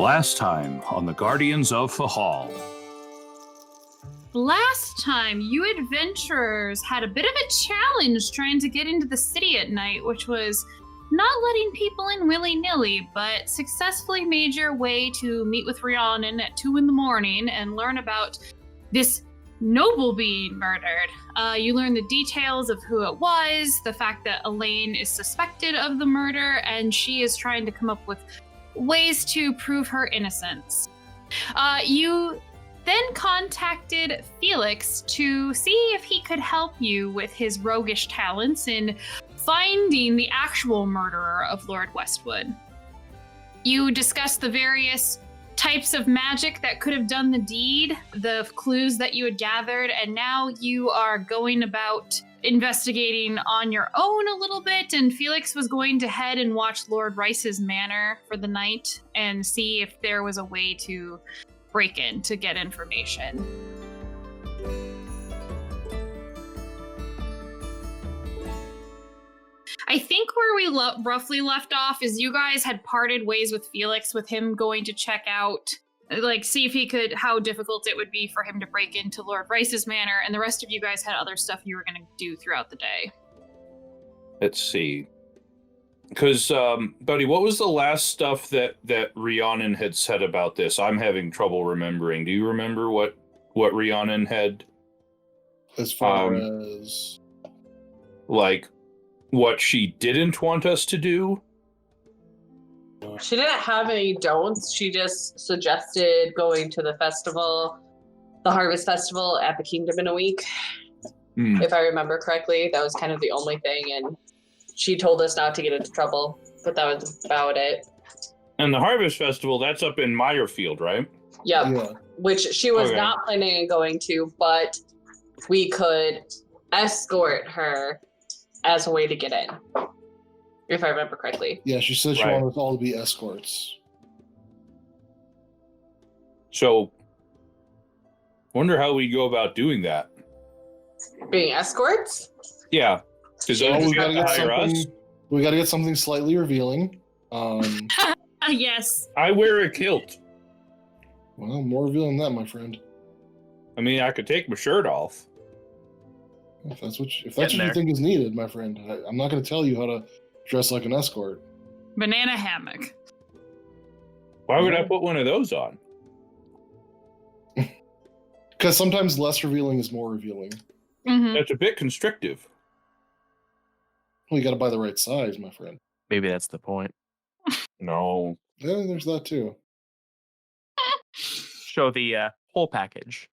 Last time on the Guardians of Fehal. Last time, you adventurers had a bit of a challenge trying to get into the city at night, which was not letting people in willy-nilly, but successfully made your way to meet with Rhiannon at 2 a.m. and learn about this noble being murdered. You learn the details of who it was, the fact that Elaine is suspected of the murder, and she is trying to come up with ways to prove her innocence. You then contacted Felix to see if he could help you with his roguish talents in finding the actual murderer of Lord Westwood. You discussed the various types of magic that could have done the deed, the clues that you had gathered, and now you are going about investigating on your own a little bit, and Felix was going to head and watch Lord Rice's manor for the night and see if there was a way to break in to get information. I think where we roughly left off is you guys had parted ways with Felix, with him going to check out, see if he could, how difficult it would be for him to break into Lord Rice's manor, and the rest of you guys had other stuff you were going to do throughout the day. Let's see. Because, Buddy, what was the last stuff that Rhiannon had said about this? I'm having trouble remembering. Do you remember what Rhiannon had? As far as... what she didn't want us to do? She didn't have any don'ts. She just suggested going to the festival, the Harvest Festival at the Kingdom in a week. If I remember correctly, that was kind of the only thing, and she told us not to get into trouble, but that was about it. And the Harvest Festival, that's up in Meyerfield, right? Yep. Yeah. Which she was not planning on going to, but we could escort her as a way to get in, if I remember correctly. Yeah, she said she wanted us all to be escorts. So, wonder how we go about doing that. Being escorts? Yeah. Because we got to hire us. We got to get something slightly revealing. Yes. I wear a kilt. Well, more revealing than that, my friend. I mean, I could take my shirt off. If that's what you think is needed, my friend. I'm not going to tell you how to dress like an escort. Banana hammock. Why would I put one of those on? Because sometimes less revealing is more revealing. Mm-hmm. That's a bit constrictive. Well, you got to buy the right size, my friend. Maybe that's the point. No. Yeah, there's that too. Show the whole package.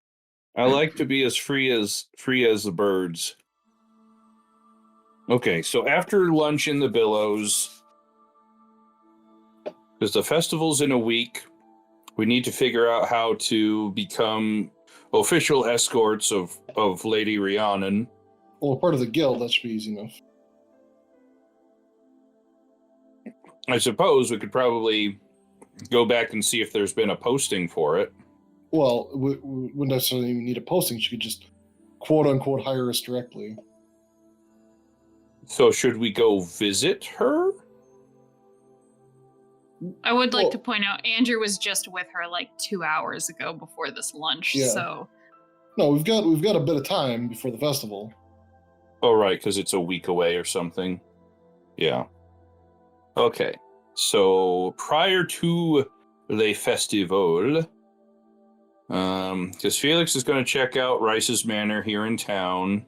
I like to be as free as the birds. Okay, so after lunch in the Billows, because the festival's in a week, we need to figure out how to become official escorts of Lady Rhiannon. Well, part of the guild, that should be easy enough. I suppose we could probably go back and see if there's been a posting for it. Well, we wouldn't necessarily even need a posting. She could just, quote-unquote, hire us directly. So should we go visit her? I would like to point out, Andrew was just with her 2 hours ago before this lunch, so... No, we've got a bit of time before the festival. Oh, right, because it's a week away or something. Yeah. Okay, so prior to Le Festival... because Felix is going to check out Rice's Manor here in town.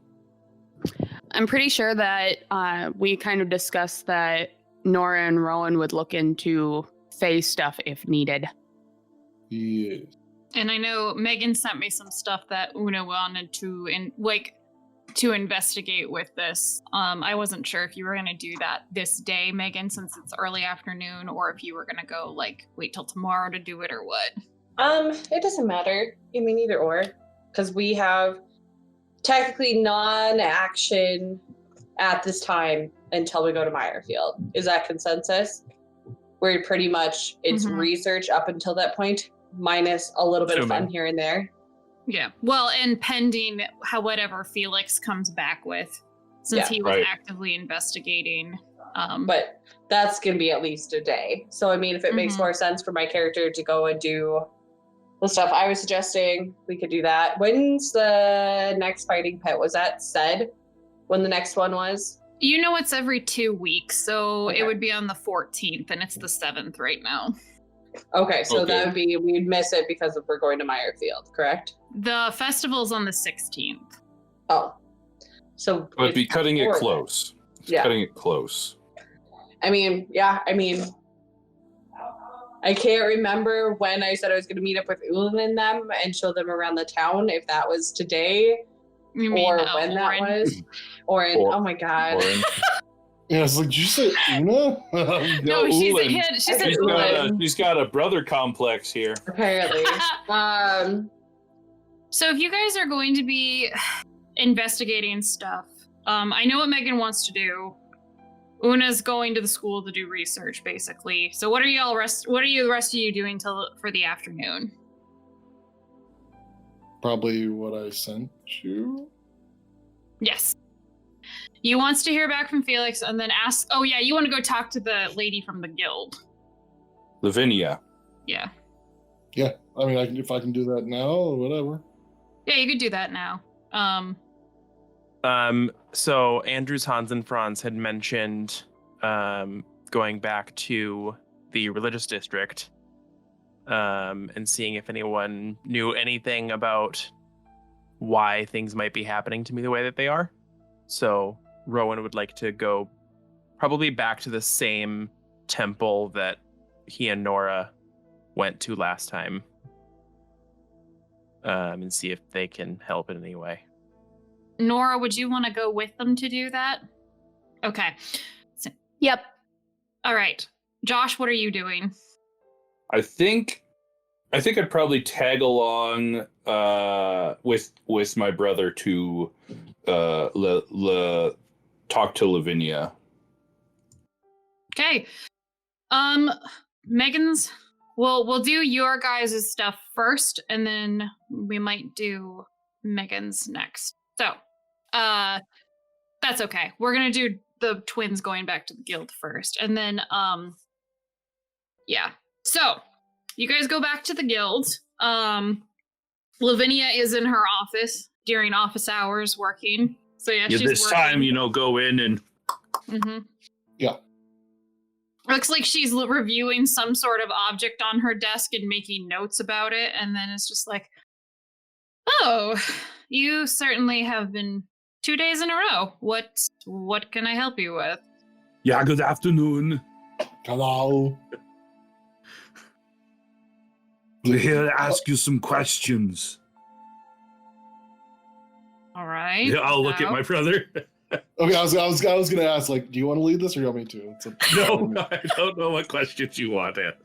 I'm pretty sure that we kind of discussed that Nora and Rowan would look into Fae stuff if needed. Yes. And I know Megan sent me some stuff that Una wanted to to investigate with this. I wasn't sure if you were going to do that this day, Megan, since it's early afternoon, or if you were going to go wait till tomorrow to do it or what. It doesn't matter. I mean, either or, because we have technically non-action at this time until we go to Meyerfield. Is that consensus? Where pretty much it's research up until that point, minus a little bit of fun here and there. Yeah. Well, and pending whatever Felix comes back with, since he was actively investigating But that's going to be at least a day. So, I mean, if it makes more sense for my character to go and do the stuff I was suggesting, we could do that. When's the next fighting pit? Was that said when the next one was? You know, it's every 2 weeks, so Okay. it would be on the 14th, and it's the 7th right now. Okay, so Okay. that would be, we'd miss it because we're going to Meyerfield, correct? The festival's on the 16th. Oh. So But be cutting it before close. Yeah. Cutting it close. I mean, I can't remember when I said I was going to meet up with Ulan and them and show them around the town, if that was today You mean, or when that Oren? was. Or in, oh my God. Oren. Yeah, it's like, did you say Una? No, she's a Ulan. hit. She said She's got a brother complex here. Apparently. So if you guys are going to be investigating stuff, I know what Megan wants to do. Una's going to the school to do research, basically. So what are the rest of you doing for the afternoon? Probably what I sent you. Yes. You wants to hear back from Felix and then ask. Oh yeah, you want to go talk to the lady from the guild. Lavinia. Yeah. Yeah, I mean, if I can do that now or whatever. Yeah, you could do that now. So Andrews, Hans, and Franz had mentioned going back to the religious district and seeing if anyone knew anything about why things might be happening to me the way that they are. So Rowan would like to go probably back to the same temple that he and Nora went to last time and see if they can help in any way. Nora, would you want to go with them to do that? Okay. Yep. All right. Josh, what are you doing? I think I'd probably tag along with my brother to talk to Lavinia. Okay. Megan's. We'll do your guys' stuff first, and then we might do Megan's next. So, that's okay. We're gonna do the twins going back to the guild first, and then yeah. So, you guys go back to the guild. Lavinia is in her office during office hours working. So yeah, she's this working. time, go in and Yeah. Looks like she's reviewing some sort of object on her desk and making notes about it, and then it's just like, oh, you certainly have been 2 days in a row. What can I help you with? Yeah, good afternoon. Hello. We're here to ask you some questions. All right. Yeah, I'll look at my brother. Okay, I was gonna ask, like, do you want to lead this or you want me to? No, I don't know what questions you want to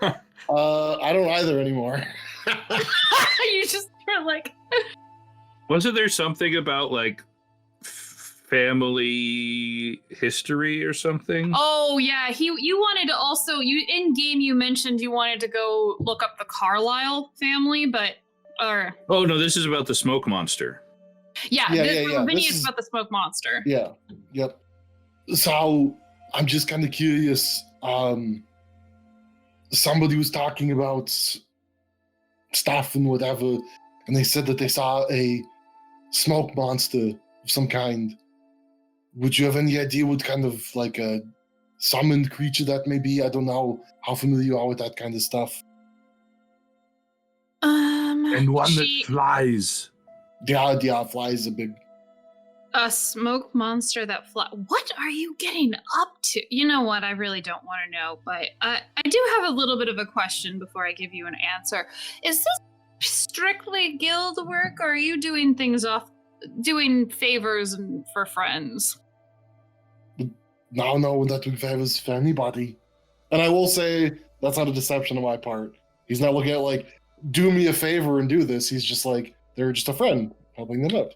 ask. I don't either anymore. You just were like, wasn't there something about like family history or something? oh yeah, you wanted to also in game you mentioned you wanted to go look up the Carlisle family, but Oh no, this is about the smoke monster. yeah, Yeah. Vinny This is is- about the smoke monster. Yeah. Yep. So I'm just kind of curious. Somebody was talking about stuff and whatever, and they said that they saw a smoke monster of some kind. Would you have any idea what kind of like a summoned creature that may be? I don't know how familiar you are with that kind of stuff. And one She- that flies. Yeah, flies a big. A smoke monster that fly. What are you getting up to? You know what? I really don't want to know, but I do have a little bit of a question before I give you an answer. Is this strictly guild work, or are you doing things doing favors for friends? No, we're not doing favors for anybody. And I will say that's not a deception on my part. He's not looking at like, do me a favor and do this. He's just like, they're just a friend helping them out.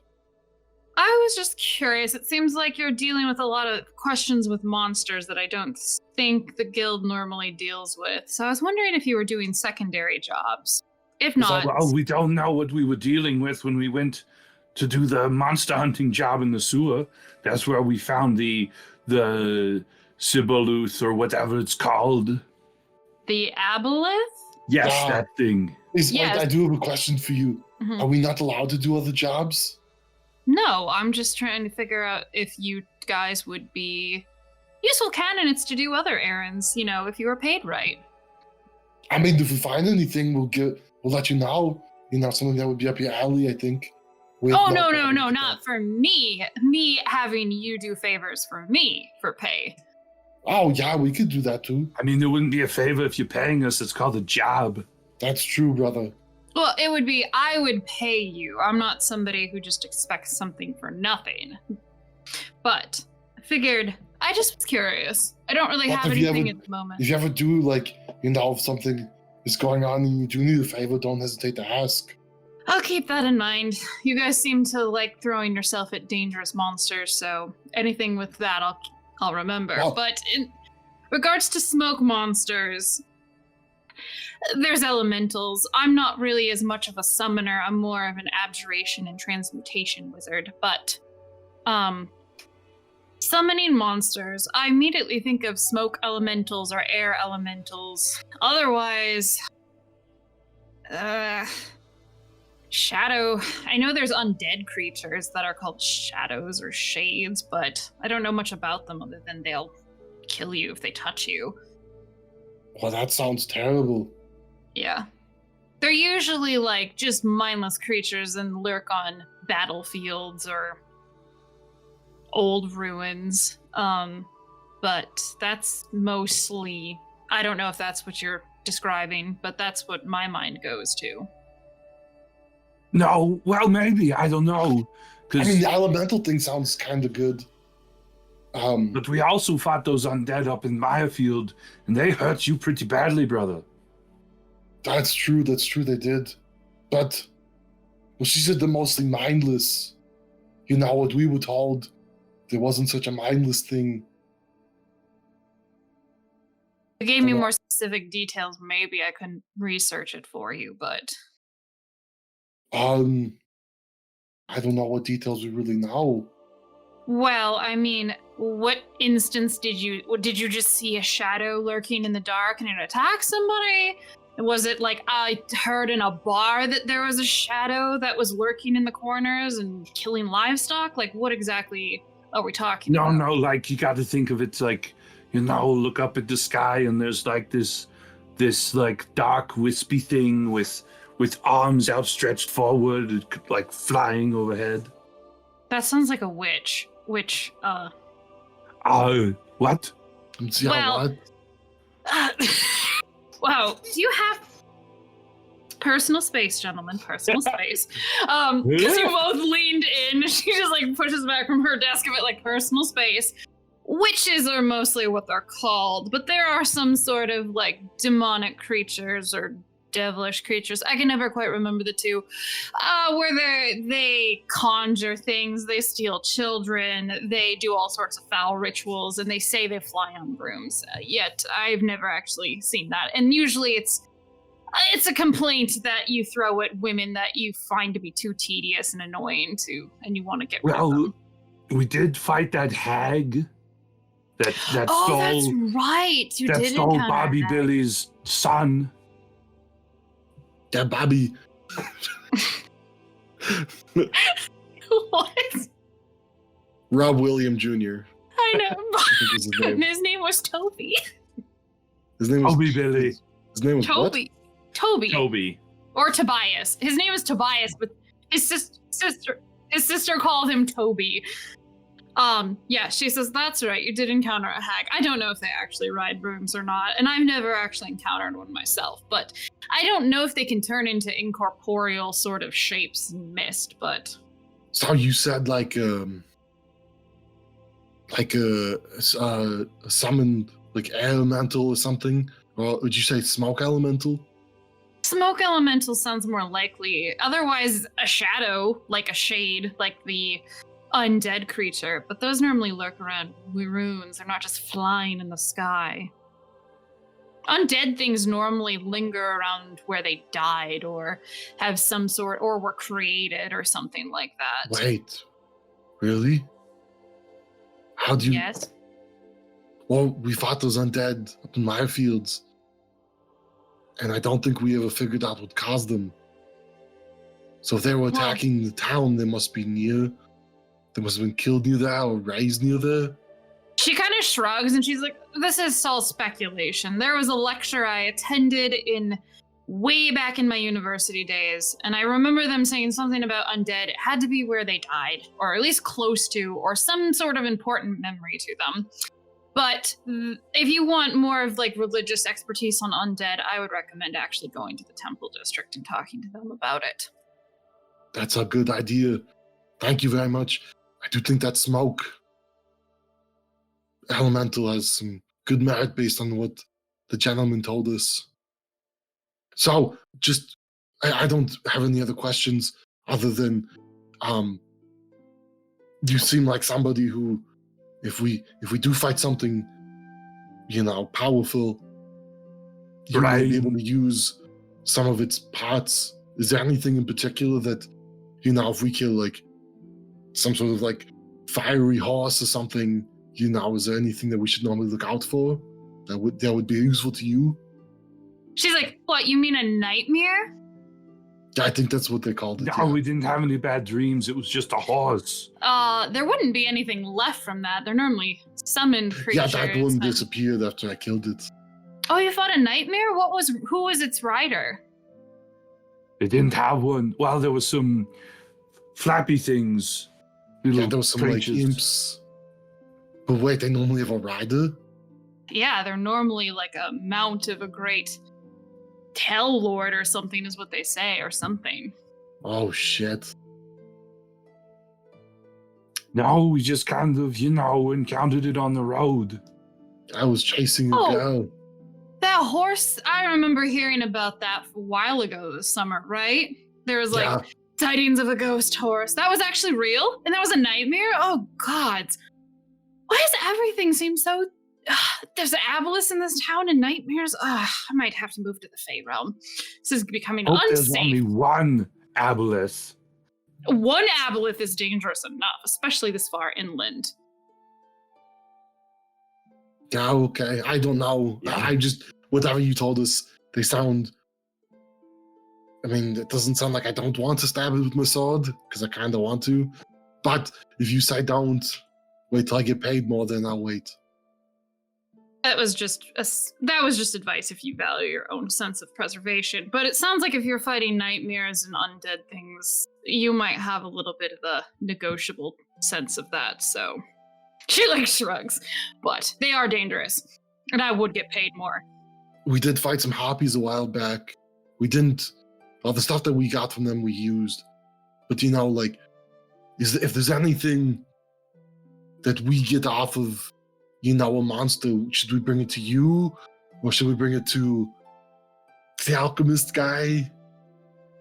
I was just curious. It seems like you're dealing with a lot of questions with monsters that I don't think the guild normally deals with. So I was wondering if you were doing secondary jobs. If not, Well, we don't know what we were dealing with when we went to do the monster hunting job in the sewer. That's where we found the Siboluth or whatever it's called. The aboleth? Yes, Ah. that thing. Yes. I do have a question for you. Mhm. Are we not allowed to do other jobs? No, I'm just trying to figure out if you guys would be useful candidates to do other errands, if you were paid right. I mean, if we find anything, we'll let you know. Something that would be up your alley, I think. Oh, no, not for me. Me having you do favors for me for pay. Oh, yeah, we could do that too. I mean, it wouldn't be a favor if you're paying us. It's called a job. That's true, brother. Well, it would be, I would pay you. I'm not somebody who just expects something for nothing. But I figured, I just was curious. I don't really have anything at the moment. If you ever do, if something is going on and you do need a favor, don't hesitate to ask. I'll keep that in mind. You guys seem to like throwing yourself at dangerous monsters, so anything with that I'll remember. Wow. But in regards to smoke monsters, there's elementals. I'm not really as much of a summoner. I'm more of an abjuration and transmutation wizard. But summoning monsters, I immediately think of smoke elementals or air elementals. Otherwise, shadow. I know there's undead creatures that are called shadows or shades, but I don't know much about them other than they'll kill you if they touch you. Well, that sounds terrible. Yeah. They're usually just mindless creatures and lurk on battlefields or old ruins. But that's mostly, I don't know if that's what you're describing, but that's what my mind goes to. No, well, maybe. I don't know. I mean, the elemental thing sounds kind of good. But we also fought those undead up in Mirefield, and they hurt you pretty badly, brother. That's true, they did. But, she said they're mostly mindless. What we were told, there wasn't such a mindless thing. If you gave me more specific details, maybe I can research it for you, but... I don't know what details we really know. Well, I mean, what instance did you just see a shadow lurking in the dark and it attacked somebody? Was it I heard in a bar that there was a shadow that was lurking in the corners and killing livestock? What exactly are we talking about? No, you got to think of it look up at the sky and there's this dark wispy thing with arms outstretched forward, flying overhead. That sounds like a witch. What? Well, Wow. Do you have personal space, gentlemen? Personal space. Because you both leaned in. She just pushes back from her desk of it personal space. Witches are mostly what they're called, but there are some sort of demonic creatures or devilish creatures. I can never quite remember the two. Where they conjure things, they steal children, they do all sorts of foul rituals, and they say they fly on brooms. Yet I've never actually seen that. And usually it's a complaint that you throw at women that you find to be too tedious and annoying and you want to get rid of them. We did fight that hag. That stole. Oh, that's right. You that did stole encounter Bobby that. Billy's son. that Bobby. What? Rob William Jr. I know. I think is his name. His name was Toby. His name was Toby Billy. His name was what? Toby. Or Tobias. His name is Tobias, but his sister called him Toby. Yeah, she says, that's right, you did encounter a hag. I don't know if they actually ride brooms or not, and I've never actually encountered one myself, but I don't know if they can turn into incorporeal sort of shapes in mist, but... So you said a summon elemental or something? Or would you say smoke elemental? Smoke elemental sounds more likely. Otherwise, a shadow, like a shade, like the undead creature, but those normally lurk around ruins. They're not just flying in the sky. Undead things normally linger around where they died or have some sort, or were created or something like that. Wait, really? How do you? Yes. Well, we fought those undead up in Mirefields, and I don't think we ever figured out what caused them. So if they were attacking the town, they must be near. They must have been killed near there or raised near there. She kind of shrugs and she's like, this is all speculation. There was a lecture I attended way back in my university days, and I remember them saying something about undead. It had to be where they died, or at least close to, or some sort of important memory to them. But if you want more of like religious expertise on undead, I would recommend actually going to the Temple District and talking to them about it. That's a good idea. Thank you very much. I do think that smoke elemental has some good merit based on what the gentleman told us. So, just, I don't have any other questions other than, you seem like somebody who, if we do fight something, powerful, you might be able to use some of its parts. Is there anything in particular that, if we kill like some sort of like fiery horse or something, is there anything that we should normally look out for that would be useful to you? She's like, what, you mean a nightmare? I think that's what they called it. No, we didn't have any bad dreams. It was just a horse. There wouldn't be anything left from that. They're normally summoned creatures. Yeah, that one disappeared after I killed it. Oh, you fought a nightmare? Who was its rider? They didn't have one. Well, there was some flappy things. Yeah, there was some creatures. Like imps. But wait, they normally have a rider? Yeah, they're normally like a mount of a great Tell Lord or something is what they say, or something. Oh, shit. No, we just kind of, encountered it on the road. I was chasing a girl. That horse, I remember hearing about that a while ago this summer, right? There was like sightings of a ghost horse. That was actually real? And that was a nightmare? Oh, God. Why does everything seem so... there's an aboleth in this town and nightmares. I might have to move to the Fey realm. This is becoming unsafe. There's only one aboleth. One aboleth is dangerous enough, especially this far inland. Yeah, okay. I don't know. I just, whatever you told us, they sound... it doesn't sound like I don't want to stab it with my sword, because I kind of want to. But if you say don't, wait till I get paid more, then I'll wait. That was just advice if you value your own sense of preservation. But it sounds like if you're fighting nightmares and undead things, you might have a little bit of a negotiable sense of that. So she shrugs, but they are dangerous, and I would get paid more. We did fight some harpies a while back. We didn't. Well, the stuff that we got from them we used, but if there's anything that we get off of. A monster, should we bring it to you? Or should we bring it to the alchemist guy?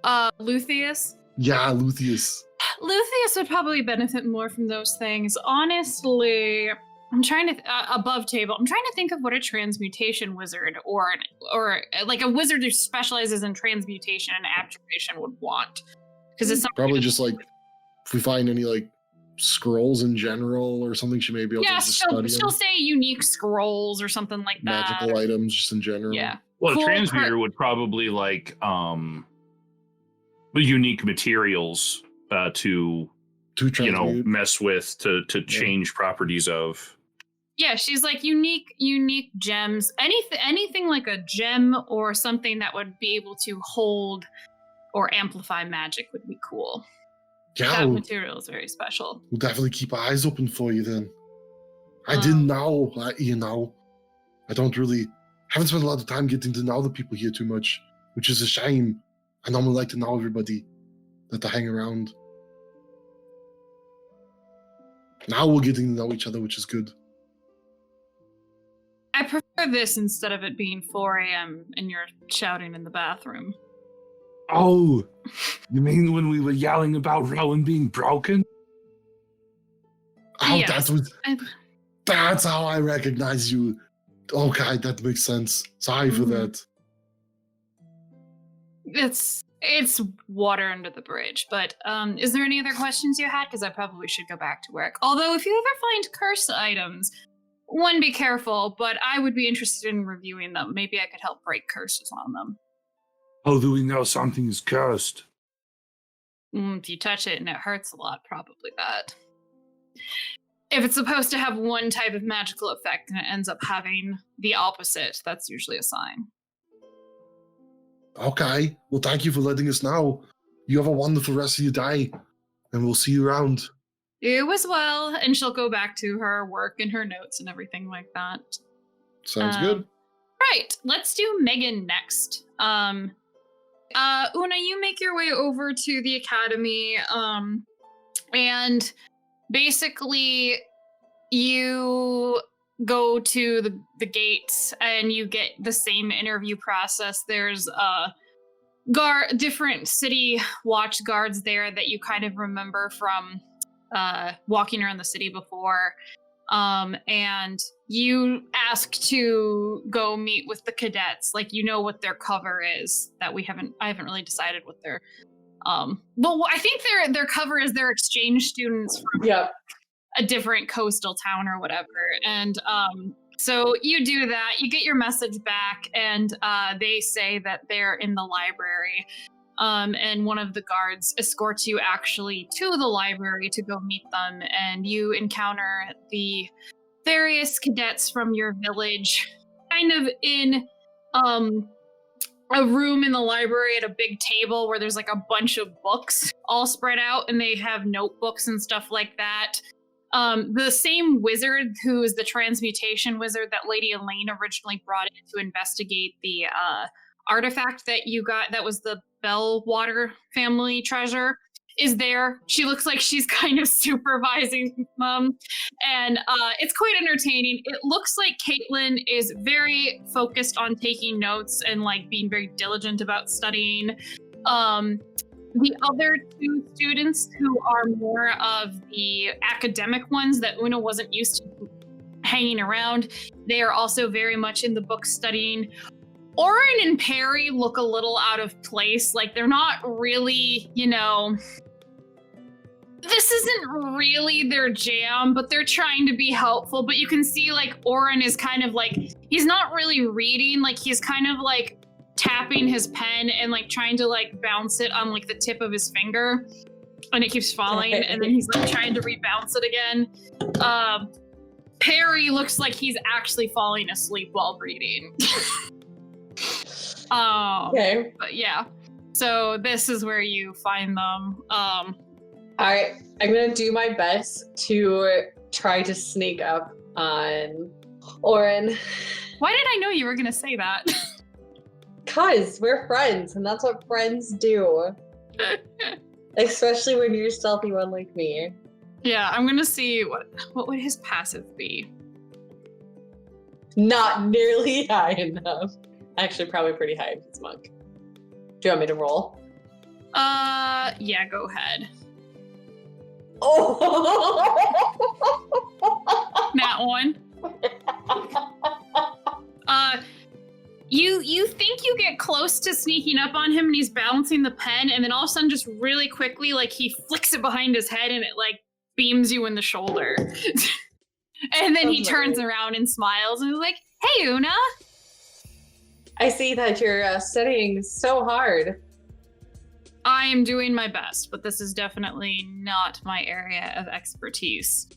Luthieus? Yeah, Luthieus. Luthieus would probably benefit more from those things. Honestly, I'm trying to, above table, I'm trying to think of what a transmutation wizard or like a wizard who specializes in transmutation and abjuration would want. Because it's probably just if we find any scrolls in general or something, she may be able to study she'll say unique scrolls or something like that. Magical items just in general. Yeah. Well, a transmuter would probably unique materials to mess with, to change properties of. Yeah, she's like unique gems. Anything like a gem or something that would be able to hold or amplify magic would be cool. Yeah, that material is very special. We'll definitely keep our eyes open for you then. I didn't know, I haven't spent a lot of time getting to know the people here too much, which is a shame. I normally like to know everybody that I hang around. Now we're getting to know each other, which is good. I prefer this instead of it being 4 a.m. and you're shouting in the bathroom. Oh, you mean when we were yelling about Rowan being broken? Oh, yes. That's how I recognize you. Okay, that makes sense. Sorry for that. It's water under the bridge, but is there any other questions you had? Because I probably should go back to work. Although if you ever find curse items one, be careful, but I would be interested in reviewing them. Maybe I could help break curses on them. How do we know something is cursed? If you touch it and it hurts a lot, probably that. If it's supposed to have one type of magical effect and it ends up having the opposite, that's usually a sign. Okay. Well, thank you for letting us know. You have a wonderful rest of your day, and we'll see you around. You as well, and she'll go back to her work and her notes and everything like that. Sounds good. Right, let's do Megan next. Una, you make your way over to the academy, and basically you go to the gates and you get the same interview process. There's different city watch guards there that you kind of remember from walking around the city before. And you ask to go meet with the cadets. Like, you know what their cover is. That I haven't really decided what their well, I think their cover is their exchange students from a different coastal town or whatever. And so you do that, you get your message back, and they say that they're in the library. And one of the guards escorts you actually to the library to go meet them, and you encounter the various cadets from your village kind of in a room in the library at a big table where there's like a bunch of books all spread out, and they have notebooks and stuff like that. The same wizard who is the transmutation wizard that Lady Elaine originally brought in to investigate the artifact that you got, that was the Bellwater family treasure, is there. She looks like she's kind of supervising them, and it's quite entertaining. It looks like Caitlin is very focused on taking notes and like being very diligent about studying. The other two students who are more of the academic ones that Una wasn't used to hanging around, they are also very much in the book studying. Oren and Perry look a little out of place. Like, they're not really, this isn't really their jam, but they're trying to be helpful. But you can see, like, Oren is kind of like, he's not really reading. Like, he's kind of like tapping his pen and like trying to like bounce it on like the tip of his finger, and it keeps falling, and then he's like trying to rebounce it again. Perry looks like he's actually falling asleep while reading. Okay. But yeah, so this is where you find them. All right, I'm gonna do my best to try to sneak up on Oren. Why did I know you were gonna say that? Cause we're friends, and that's what friends do. Especially when you're a stealthy one like me. Yeah, I'm gonna see what would his passive be. Not nearly high enough. Actually, probably pretty high if it's monk. Do you want me to roll? Yeah, go ahead. Oh! That one. You think you get close to sneaking up on him, and he's balancing the pen, and then all of a sudden, just really quickly, like, he flicks it behind his head, and it like beams you in the shoulder. And then he turns around and smiles, and he's like, "Hey, Una." I see that you're studying so hard. I am doing my best, but this is definitely not my area of expertise.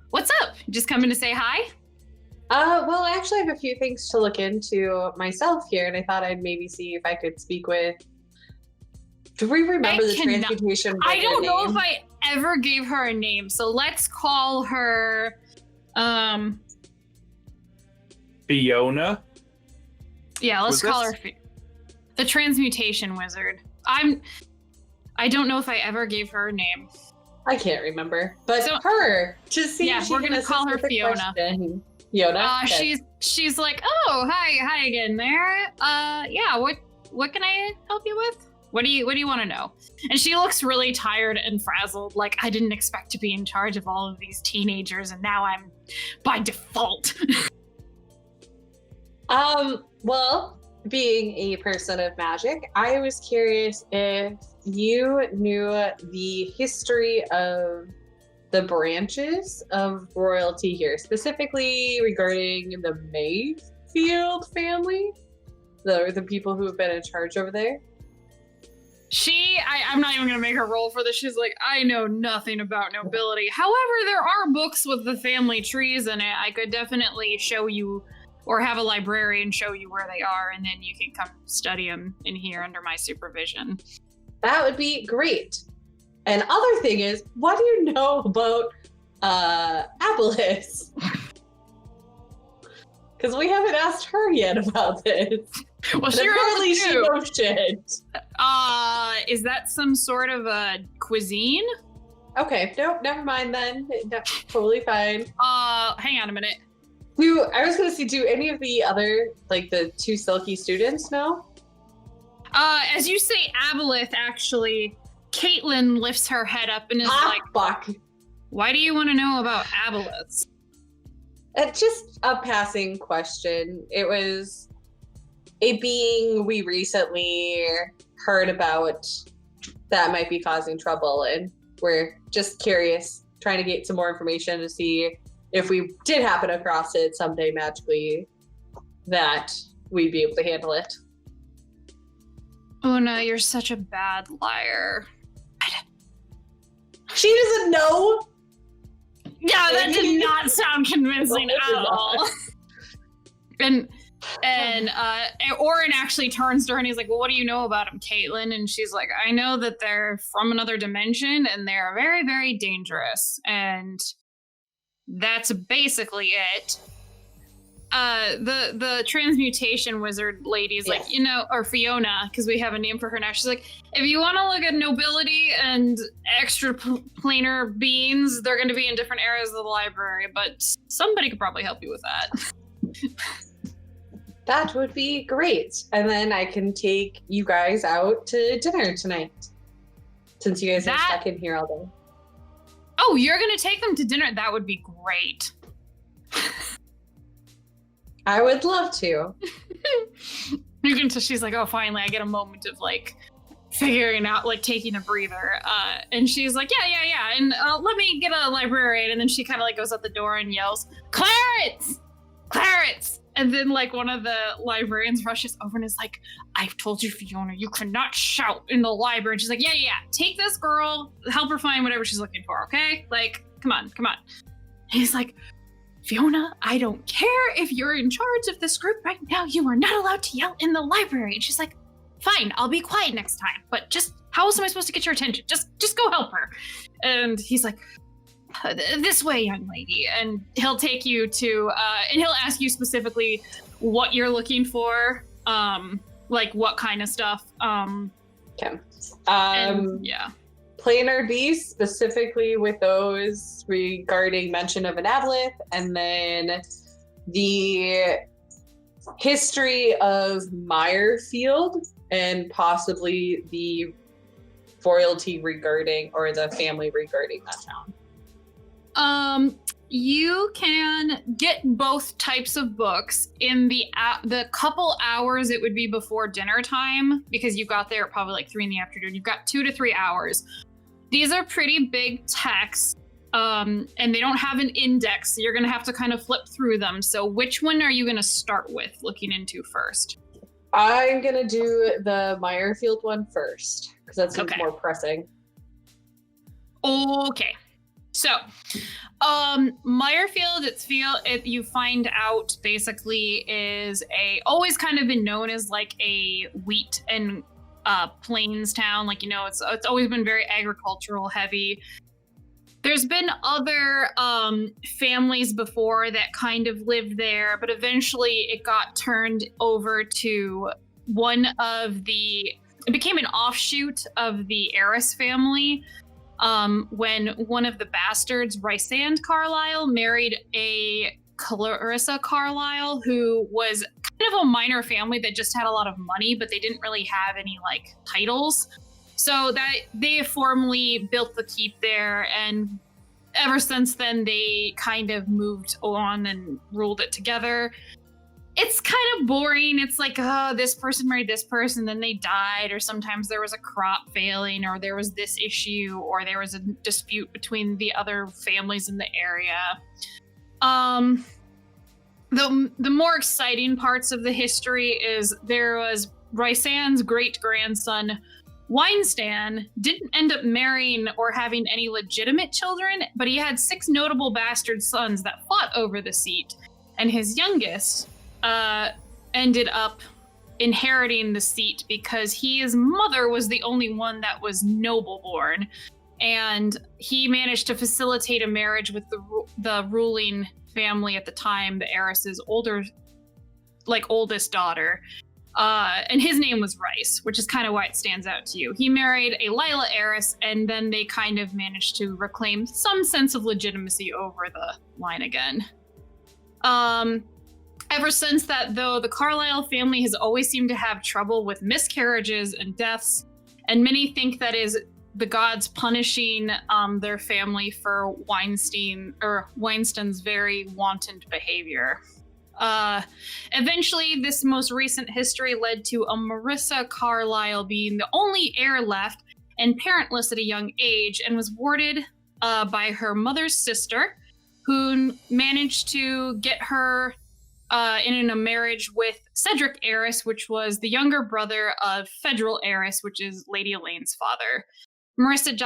What's up? Just coming to say hi? Well, I actually have a few things to look into myself here, and I thought I'd maybe see if I could speak with... Do we remember the transmutation? I don't know if I ever gave her a name, so let's call her... Fiona? Yeah, let's call her the transmutation wizard. I don't know if I ever gave her a name. I can't remember, but so, her to see. Yeah, we're gonna call her Fiona. Fiona. Okay. She's like, oh, hi again there. Yeah, what can I help you with? What do you want to know? And she looks really tired and frazzled. Like, I didn't expect to be in charge of all of these teenagers, and now I'm by default. Well, being a person of magic, I was curious if you knew the history of the branches of royalty here, specifically regarding the Mayfield family, the people who have been in charge over there. I'm not even going to make her roll for this. She's like, I know nothing about nobility. However, there are books with the family trees in it. I could definitely show you, or have a librarian show you where they are, and then you can come study them in here under my supervision. That would be great. And other thing is, what do you know about Abelis? Because we haven't asked her yet about this. Well, she knows shit. Is that some sort of a cuisine? Okay, nope, never mind then. Totally fine. Hang on a minute. I was gonna say, do any of the other, like the two Silky students know? As you say Aboleth, actually, Caitlin lifts her head up and is like, fuck. Why do you want to know about Aboleths? Just a passing question. It was a being we recently heard about that might be causing trouble, and we're just curious, trying to get some more information to see if we did happen across it someday magically, that we'd be able to handle it. Una, you're such a bad liar. She doesn't know. Yeah, that did not sound convincing at all. And Orin actually turns to her and he's like, well, what do you know about him, Caitlin? And she's like, I know that they're from another dimension and they're very, very dangerous. And that's basically it. The transmutation wizard lady's like, or Fiona, because we have a name for her now. She's like, if you want to look at nobility and extra planar beings, they're going to be in different areas of the library, but somebody could probably help you with that. That would be great. And then I can take you guys out to dinner tonight, since you guys are stuck in here all day. Oh, you're going to take them to dinner? That would be great. I would love to. You can tell she's like, oh, finally, I get a moment of like figuring out, like taking a breather. And she's like, yeah. And let me get a librarian. And then she kind of like goes out the door and yells, Clarence! And then like one of the librarians rushes over and is like, I've told you, Fiona, you cannot shout in the library. And she's like, yeah. Take this girl, help her find whatever she's looking for, okay? Like, come on. And he's like, Fiona, I don't care if you're in charge of this group right now. You are not allowed to yell in the library. And she's like, fine, I'll be quiet next time. But just, how else am I supposed to get your attention? Just go help her. And he's like, this way, young lady. And he'll take you to, and he'll ask you specifically what you're looking for, like what kind of stuff. Okay. Yeah. Planar beasts, specifically with those regarding mention of an aboleth, and then the history of Meyerfield and possibly the royalty regarding, or the family regarding that town. You can get both types of books in the couple hours it would be before dinner time, because you got there at probably like 3 p.m. You've got 2 to 3 hours. These are pretty big texts, and they don't have an index, so you're going to have to kind of flip through them. So which one are you going to start with looking into first? I'm going to do the Meyerfield one first, because that seems more pressing. Okay. So, Meyerfield, you find out basically is always kind of been known as like a wheat and plains town. Like, it's always been very agricultural heavy. There's been other families before that kind of lived there, but eventually it got turned over to it became an offshoot of the Eris family. When one of the bastards, Rysand Carlisle, married a Clarissa Carlisle, who was kind of a minor family that just had a lot of money, but they didn't really have any like titles. So that they formally built the keep there, and ever since then they kind of moved on and ruled it together. it's kind of boring. It's like, oh, this person married this person, then they died, or sometimes there was a crop failing, or there was this issue, or there was a dispute between the other families in the area. The more exciting parts of the history is there was Rysand's great-grandson, Winestan, didn't end up marrying or having any legitimate children, but he had 6 notable bastard sons that fought over the seat, and his youngest ended up inheriting the seat because his mother was the only one that was noble born, and he managed to facilitate a marriage with the ruling family at the time, the heiress's oldest daughter, and his name was Rice, which is kind of why it stands out to you. He married a Lila heiress, and then they kind of managed to reclaim some sense of legitimacy over the line again. Ever since that, though, the Carlisle family has always seemed to have trouble with miscarriages and deaths, and many think that is the gods punishing their family for Weinstein's very wanton behavior. Eventually, this most recent history led to a Marissa Carlisle being the only heir left and parentless at a young age, and was warded by her mother's sister, who managed to get her in a marriage with Cedric Heiress, which was the younger brother of Federal Heiress, which is Lady Elaine's father. Marissa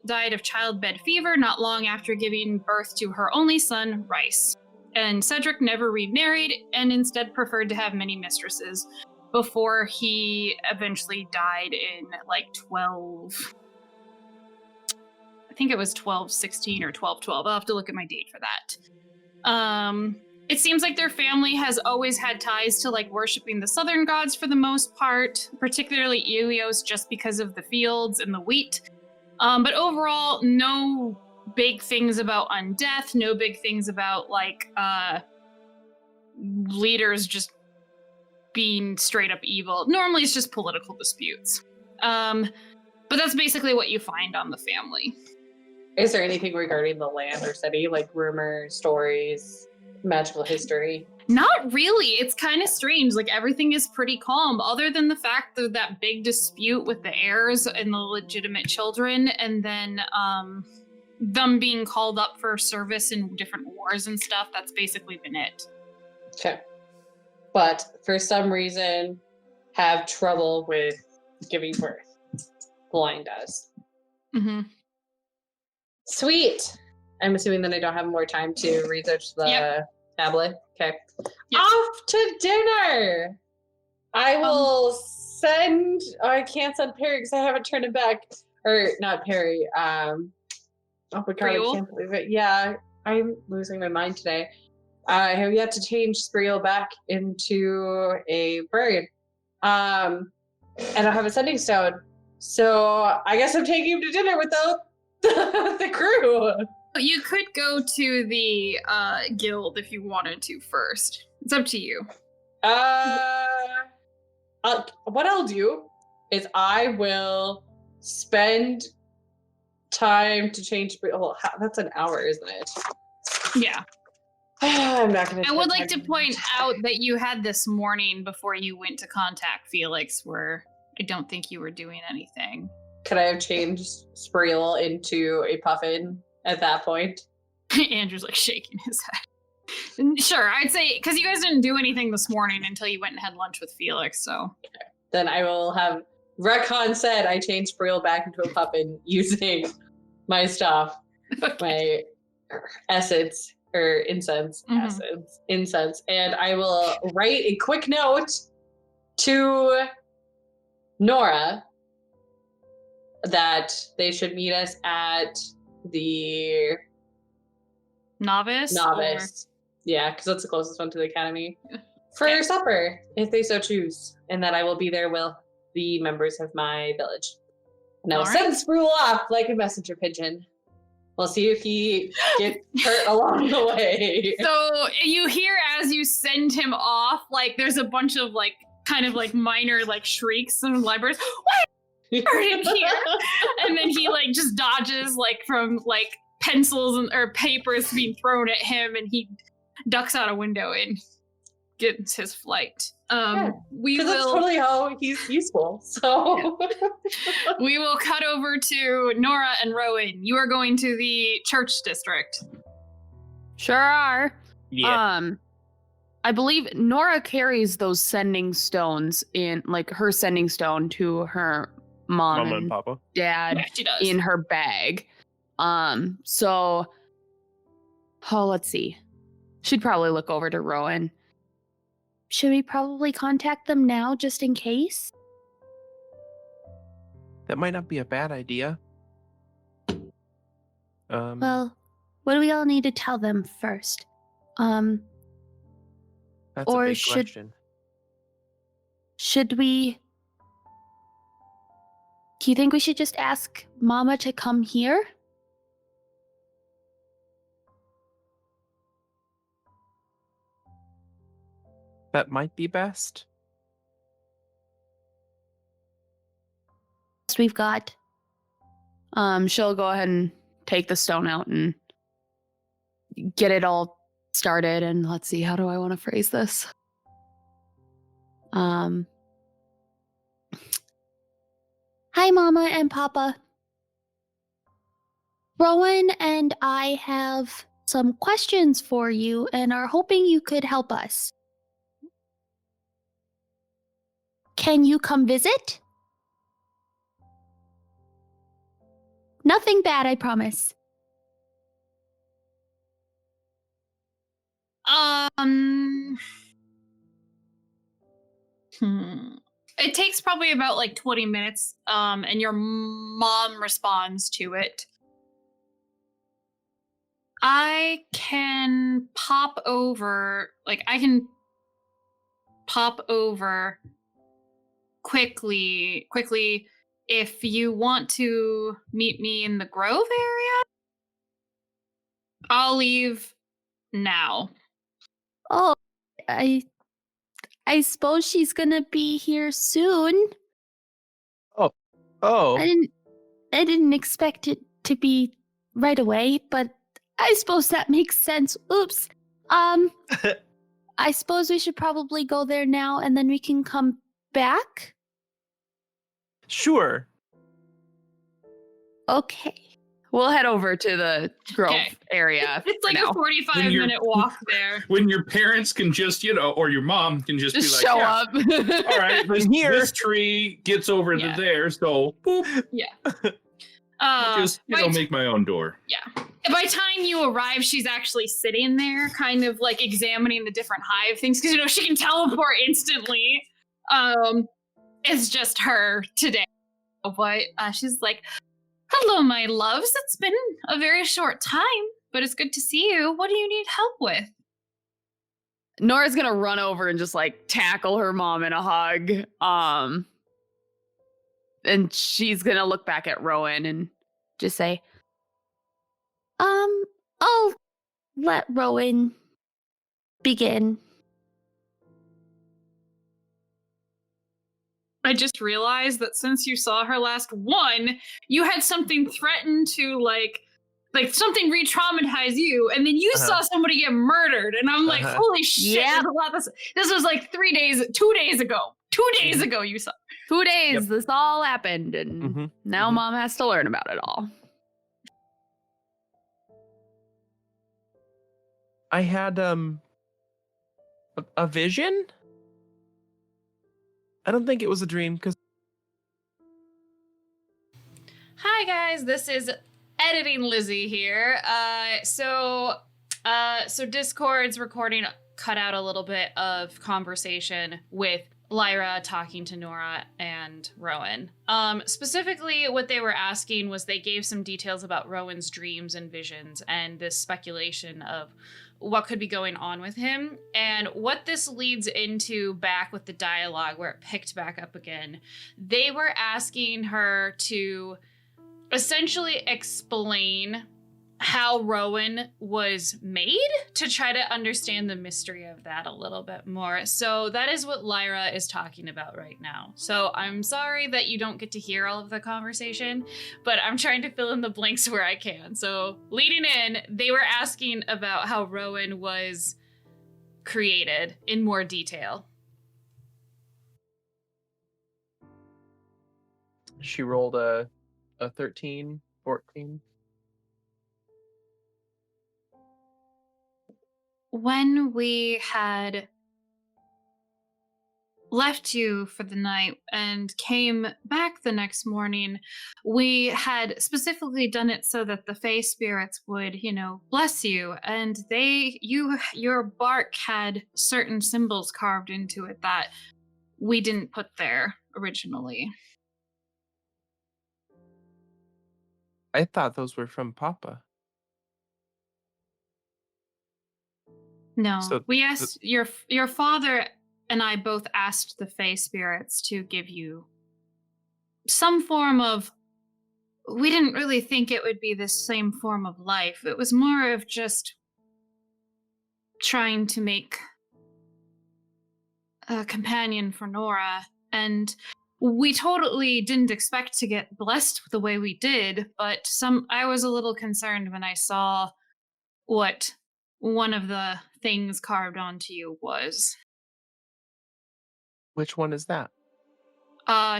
died of childbed fever not long after giving birth to her only son, Rice. And Cedric never remarried and instead preferred to have many mistresses before he eventually died in like 1216 or 1212. I'll have to look at my date for that. It seems like their family has always had ties to like worshiping the southern gods for the most part, particularly Ilios, just because of the fields and the wheat. But overall, no big things about undeath, no big things about like leaders just being straight up evil. Normally it's just political disputes. But that's basically what you find on the family. Is there anything regarding the land or city, like rumors, stories, magical history? Not really. It's kind of strange. Like everything is pretty calm, other than the fact that that big dispute with the heirs and the legitimate children, and then them being called up for service in different wars and stuff. That's basically been it. Okay. But for some reason, have trouble with giving birth. Blind does. Mm-hmm. Sweet. I'm assuming that I don't have more time to research the tablet. Okay. Yep. Off to dinner. I will send. Oh, I can't send Perry because I haven't turned it back. Or not Perry. Oh my god, I can't believe it. Yeah, I'm losing my mind today. I have yet to change Spriel back into a bird. And I have a sending stone. So I guess I'm taking him to dinner with the crew. You could go to the guild if you wanted to first. It's up to you. What I'll do is I will spend time to change. Well, that's an hour, isn't it? Yeah. I'm not gonna. I would like to point out that you had this morning before you went to contact Felix, where I don't think you were doing anything. Could I have changed Spriel into a puffin at that point? Andrew's like shaking his head. Sure, I'd say, because you guys didn't do anything this morning until you went and had lunch with Felix, so. Okay. Then I will have Recon said I changed Spriel back into a puffin using my stuff, my essence, or incense, incense, and I will write a quick note to Nora that they should meet us at the Novice. Yeah, because that's the closest one to the academy for supper, if they so choose, and that I will be there with the members of my village. And I'll send Spriel off like a messenger pigeon. We'll see if he gets hurt along the way. So you hear as you send him off, like there's a bunch of like kind of like minor like shrieks and libraries. What? Hurt him here? And then he like just dodges like from like pencils or papers being thrown at him, and he ducks out a window and begins his flight. Yeah, We Because that's will totally how he's useful. So we will cut over to Nora and Rowan. You are going to the church district. Sure are. Yeah. I believe Nora carries those sending stones in, like, her sending stone to her mom Mama and and Papa. dad Yeah, she does. in her bag. So, let's see. Should probably look over to Rowan. Should we probably contact them now just in case? That might not be a bad idea. Well, what do we all need to tell them first? That's or a big should- question. Should we... Do you think we should just ask Mama to come here? That might be best. We've got... She'll go ahead and take the stone out and get it all started. And let's see, how do I want to phrase this? Hi, Mama and Papa. Rowan and I have some questions for you and are hoping you could help us. Can you come visit? Nothing bad, I promise. It takes probably about like 20 minutes, and your mom responds to it. I can pop over quickly if you want to meet me in the Grove area. I'll leave now. Oh, I suppose she's gonna be here soon. Oh. I didn't expect it to be right away, but I suppose that makes sense. Oops. I suppose we should probably go there now and then we can come back. Sure. Okay. We'll head over to the Grove Okay. area. It's like now. a 45-minute walk there. When your parents can just, or your mom can just, Just be like, show yeah, up. all right, this tree gets over Yeah. to there, so boop, Uh, just, by make my own door. by time you arrive, she's actually sitting there, kind of like examining the different hive things, because she can teleport instantly. It's just her today, but she's like, "Hello, my loves. It's been a very short time, but it's good to see you. What do you need help with?" Nora's gonna run over and just like tackle her mom in a hug. And she's gonna look back at Rowan and Just say, I'll let Rowan begin. I just realized that since you saw her last one, you had something threaten to like something re-traumatize you, and then you saw somebody get murdered, and I'm like, holy shit! Yep. There's a lot of this was like 2 days ago. 2 days ago, you saw. 2 days. Yep. This all happened, and Mhm, now mhm. Mom has to learn about it all. I had a vision. I don't think it was a dream because Hi guys, this is editing Lizzie here. So Discord's recording cut out a little bit of conversation with Lyra talking to Nora and Rowan. Specifically, what they were asking was they gave some details about Rowan's dreams and visions and this speculation of what could be going on with him. And what this leads into back with the dialogue where it picked back up again, they were asking her to essentially explain how Rowan was made to try to understand the mystery of that a little bit more. So that is what Lyra is talking about right now. So I'm sorry that you don't get to hear all of the conversation, but I'm trying to fill in the blanks where I can. So leading in, they were asking about how Rowan was created in more detail. She rolled a 13, 14. When we had left you for the night and came back the next morning, we had specifically done it so that the Fey spirits would, bless you. And your bark had certain symbols carved into it that we didn't put there originally. I thought those were from Papa. No, So we asked your father and I both asked the Fey spirits to give you some form of. We didn't really think it would be the same form of life. It was more of just trying to make a companion for Nora, and we totally didn't expect to get blessed the way we did, but I was a little concerned when I saw what one of the things carved onto you was. Which one is that?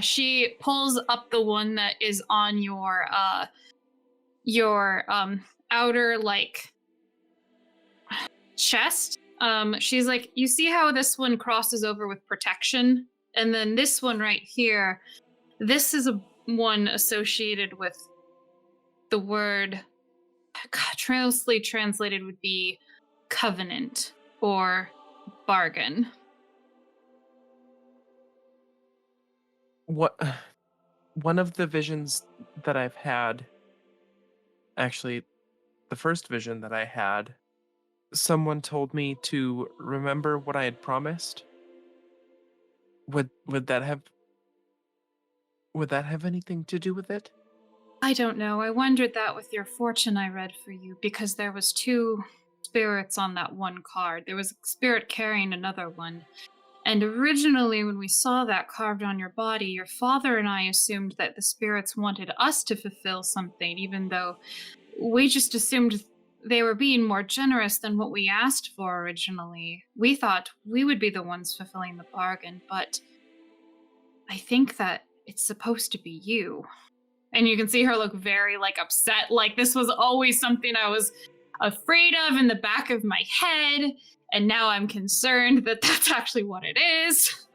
She pulls up the one that is on your outer chest. She's like, you see how this one crosses over with protection, and then this one right here, this is one associated with the word, loosely translated would be covenant or bargain. One of the visions that I've had, actually, the first vision that I had, someone told me to remember what I had promised. Would that have anything to do with it? I don't know. I wondered that with your fortune I read for you, because there was 2 spirits on that one card. There was a spirit carrying another one. And originally, when we saw that carved on your body, your father and I assumed that the spirits wanted us to fulfill something, even though we just assumed they were being more generous than what we asked for originally. We thought we would be the ones fulfilling the bargain, but I think that it's supposed to be you. And you can see her look very upset, like this was always something I was afraid of in the back of my head, and now I'm concerned that that's actually what it is.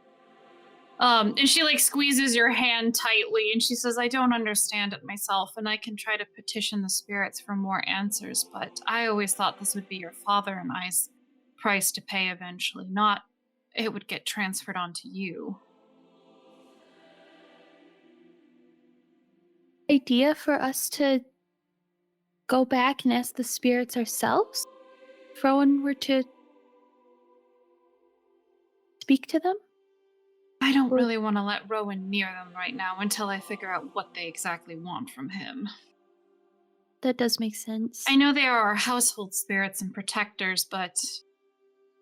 And she squeezes your hand tightly, and she says, I don't understand it myself, and I can try to petition the spirits for more answers, but I always thought this would be your father and I's price to pay eventually, not it would get transferred onto you. Idea for us to go back and ask the spirits ourselves? If Rowan were to speak to them? I don't really want to let Rowan near them right now until I figure out what they exactly want from him. That does make sense. I know they are our household spirits and protectors, but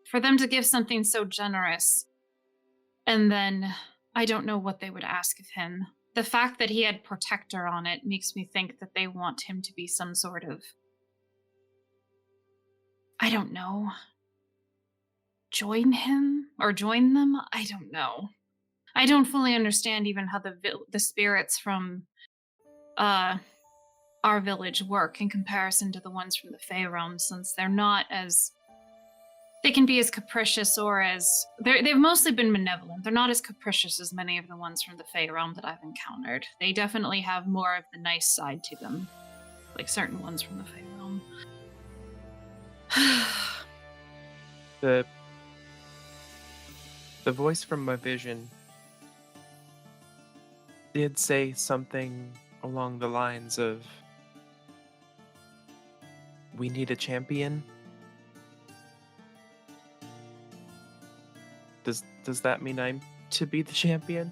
for them to give something so generous, and then I don't know what they would ask of him. The fact that he had protector on it makes me think that they want him to be some sort of, I don't know, join him or join them? I don't know. I don't fully understand even how the spirits from our village work in comparison to the ones from the Fey realm, since they're not as, they can be as capricious or as, they've mostly been malevolent. They're not as capricious as many of the ones from the Fey realm that I've encountered. They definitely have more of the nice side to them, like certain ones from the Fey realm. The voice from my vision did say something along the lines of, we need a champion. Does that mean I'm to be the champion?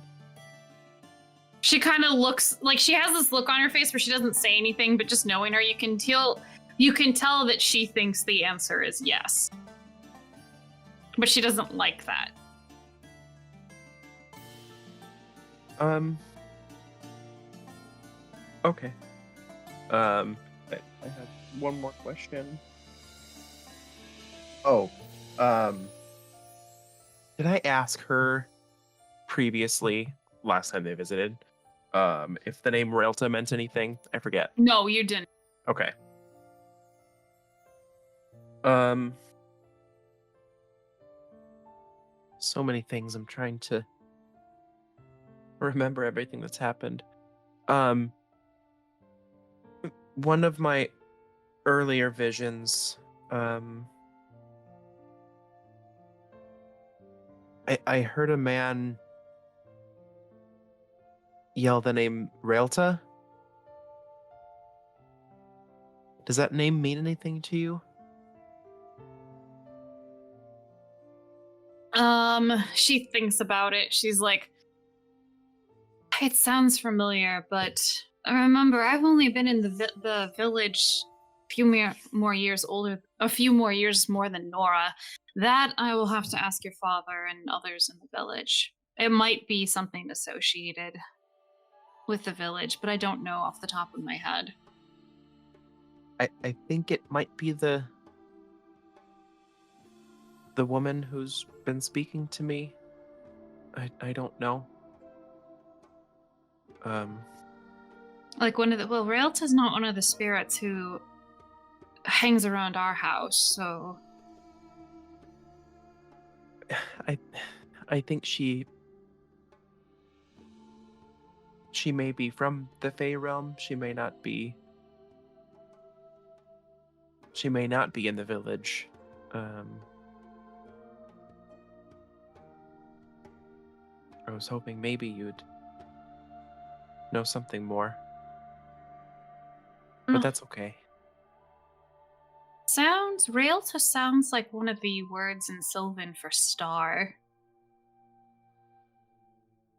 She kind of looks like she has this look on her face where she doesn't say anything, but just knowing her, you can tell that she thinks the answer is yes. But she doesn't like that. Okay. I have one more question. Oh, Did I ask her previously, last time they visited, if the name Raelta meant anything? I forget. No, you didn't. Okay. So many things. I'm trying to remember everything that's happened. One of my earlier visions, I heard a man yell the name Raelta. Does that name mean anything to you? She thinks about it. She's like, it sounds familiar, but remember, I've only been in the village a few more years more than Nora. That I will have to ask your father and others in the village. It might be something associated with the village, but I don't know off the top of my head. I think it might be the woman who's been speaking to me. I don't know. Like Raelta's not one of the spirits who hangs around our house, so I think she may be from the Fey realm. She may not be in the village. I was hoping maybe you'd know something more. But that's okay. Raelta sounds like one of the words in Sylvan for star.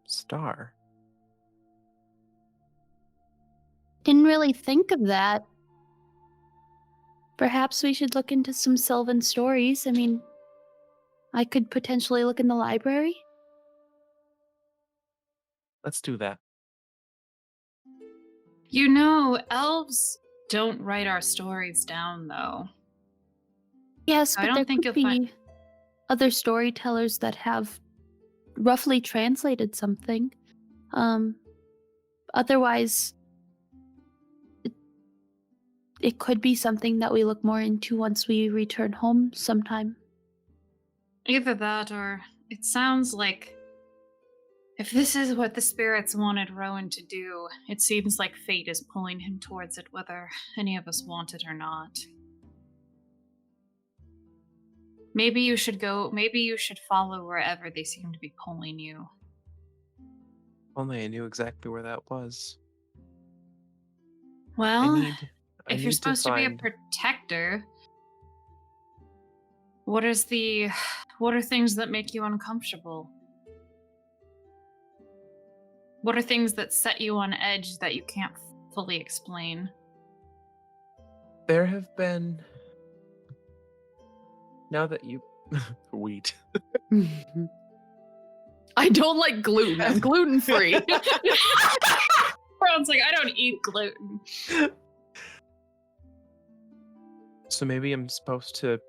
Star? Didn't really think of that. Perhaps we should look into some Sylvan stories. I mean, I could potentially look in the library. Let's do that. You know, elves don't write our stories down, though. Yes, I but don't there think could you'll find- be other storytellers that have roughly translated something. Otherwise, it could be something that we look more into once we return home sometime. Either that, or it sounds like if this is what the spirits wanted Rowan to do, it seems like fate is pulling him towards it, whether any of us want it or not. Maybe you should follow wherever they seem to be pulling you. Only I knew exactly where that was. Well, I if need you're to supposed to be a find- protector, what are things that make you uncomfortable? What are things that set you on edge that you can't fully explain? There have been... Now that you... Wheat. I don't like gluten. I'm gluten free. Ron's like, I don't eat gluten. So maybe I'm supposed to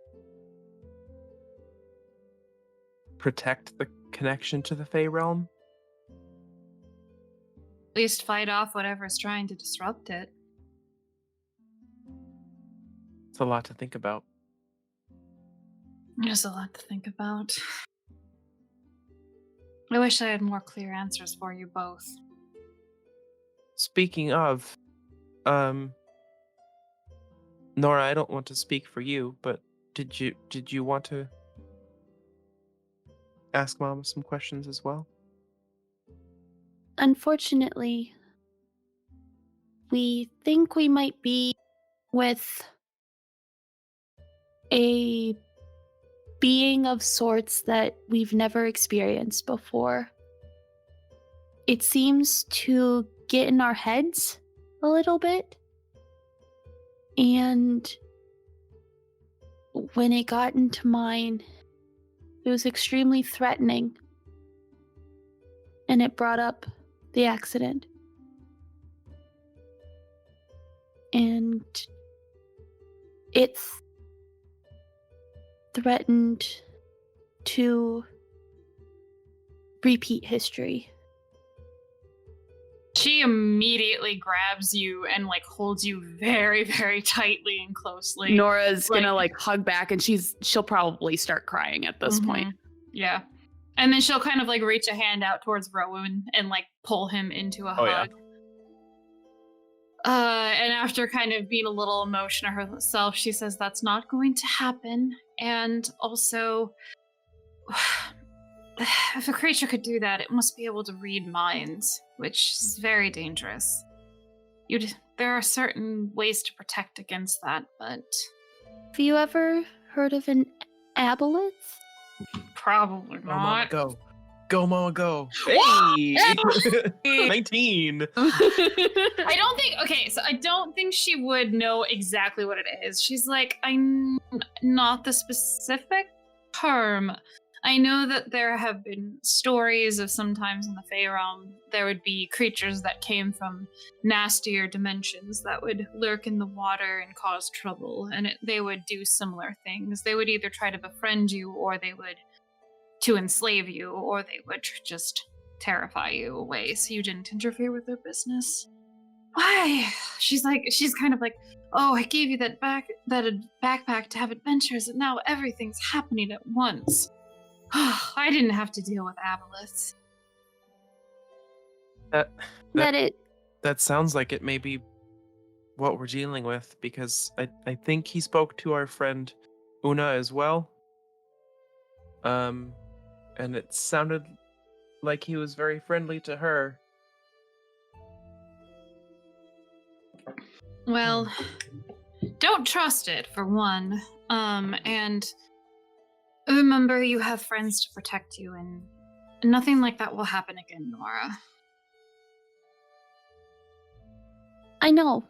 protect the connection to the Fey realm? At least fight off whatever's trying to disrupt it. It's a lot to think about. There's a lot to think about. I wish I had more clear answers for you both. Speaking of, Nora, I don't want to speak for you, but did you want to ask Mama some questions as well? Unfortunately, we think we might be with a being of sorts that we've never experienced before. It seems to get in our heads a little bit. And when it got into mine, it was extremely threatening. And it brought up the accident. And it threatened to repeat history. She immediately grabs you and like holds you very, very tightly and closely. Nora's gonna like hug back, and she'll probably start crying at this point. Yeah. And then she'll kind of like reach a hand out towards Rowan and like pull him into a hug. Yeah. And after kind of being a little emotional herself, she says that's not going to happen. And also, if a creature could do that, it must be able to read minds, which is very dangerous. There are certain ways to protect against that, but... Have you ever heard of an aboleth? Probably Go, Mama, not. go. Go, Mama, go. Hey! 19! I don't think... Okay, so I don't think she would know exactly what it is. She's like, I'm not the specific term. I know that there have been stories of sometimes in the Fey realm there would be creatures that came from nastier dimensions that would lurk in the water and cause trouble, and they would do similar things. They would either try to befriend you, or they would to enslave you, or they would just terrify you away so you didn't interfere with their business. Why? She's kind of like, oh, I gave you that backpack to have adventures, and now everything's happening at once. I didn't have to deal with aboleths. That sounds like it may be what we're dealing with, because I think he spoke to our friend Una as well. And it sounded like he was very friendly to her. Well, don't trust it, for one. And remember, you have friends to protect you, and nothing like that will happen again, Nora. I know.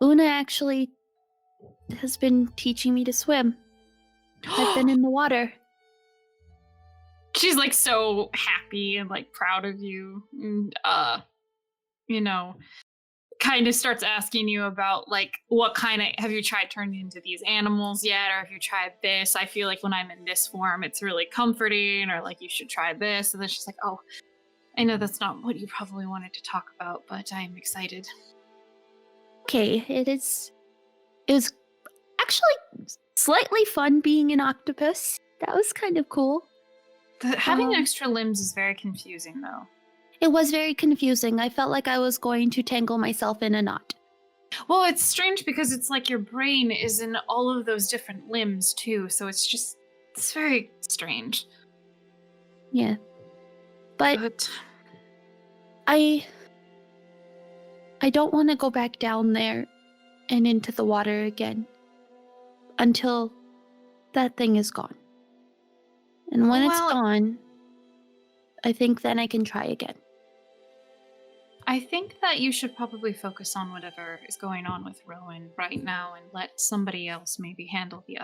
Una actually has been teaching me to swim. I've been in the water. She's like so happy and like proud of you. And, kind of starts asking you about like what kind of, have you tried turning into these animals yet, or have you tried this? I feel like when I'm in this form it's really comforting, or like you should try this. And then she's like, oh, I know that's not what you probably wanted to talk about, but I'm excited. Okay, it was actually slightly fun being an octopus. That was kind of cool. Having extra limbs is very confusing though. It was very confusing. I felt like I was going to tangle myself in a knot. Well, it's strange because it's like your brain is in all of those different limbs too, so it's very strange. Yeah. But I don't want to go back down there and into the water again until that thing is gone. And when it's gone, I think then I can try again. I think that you should probably focus on whatever is going on with Rowan right now and let somebody else maybe handle the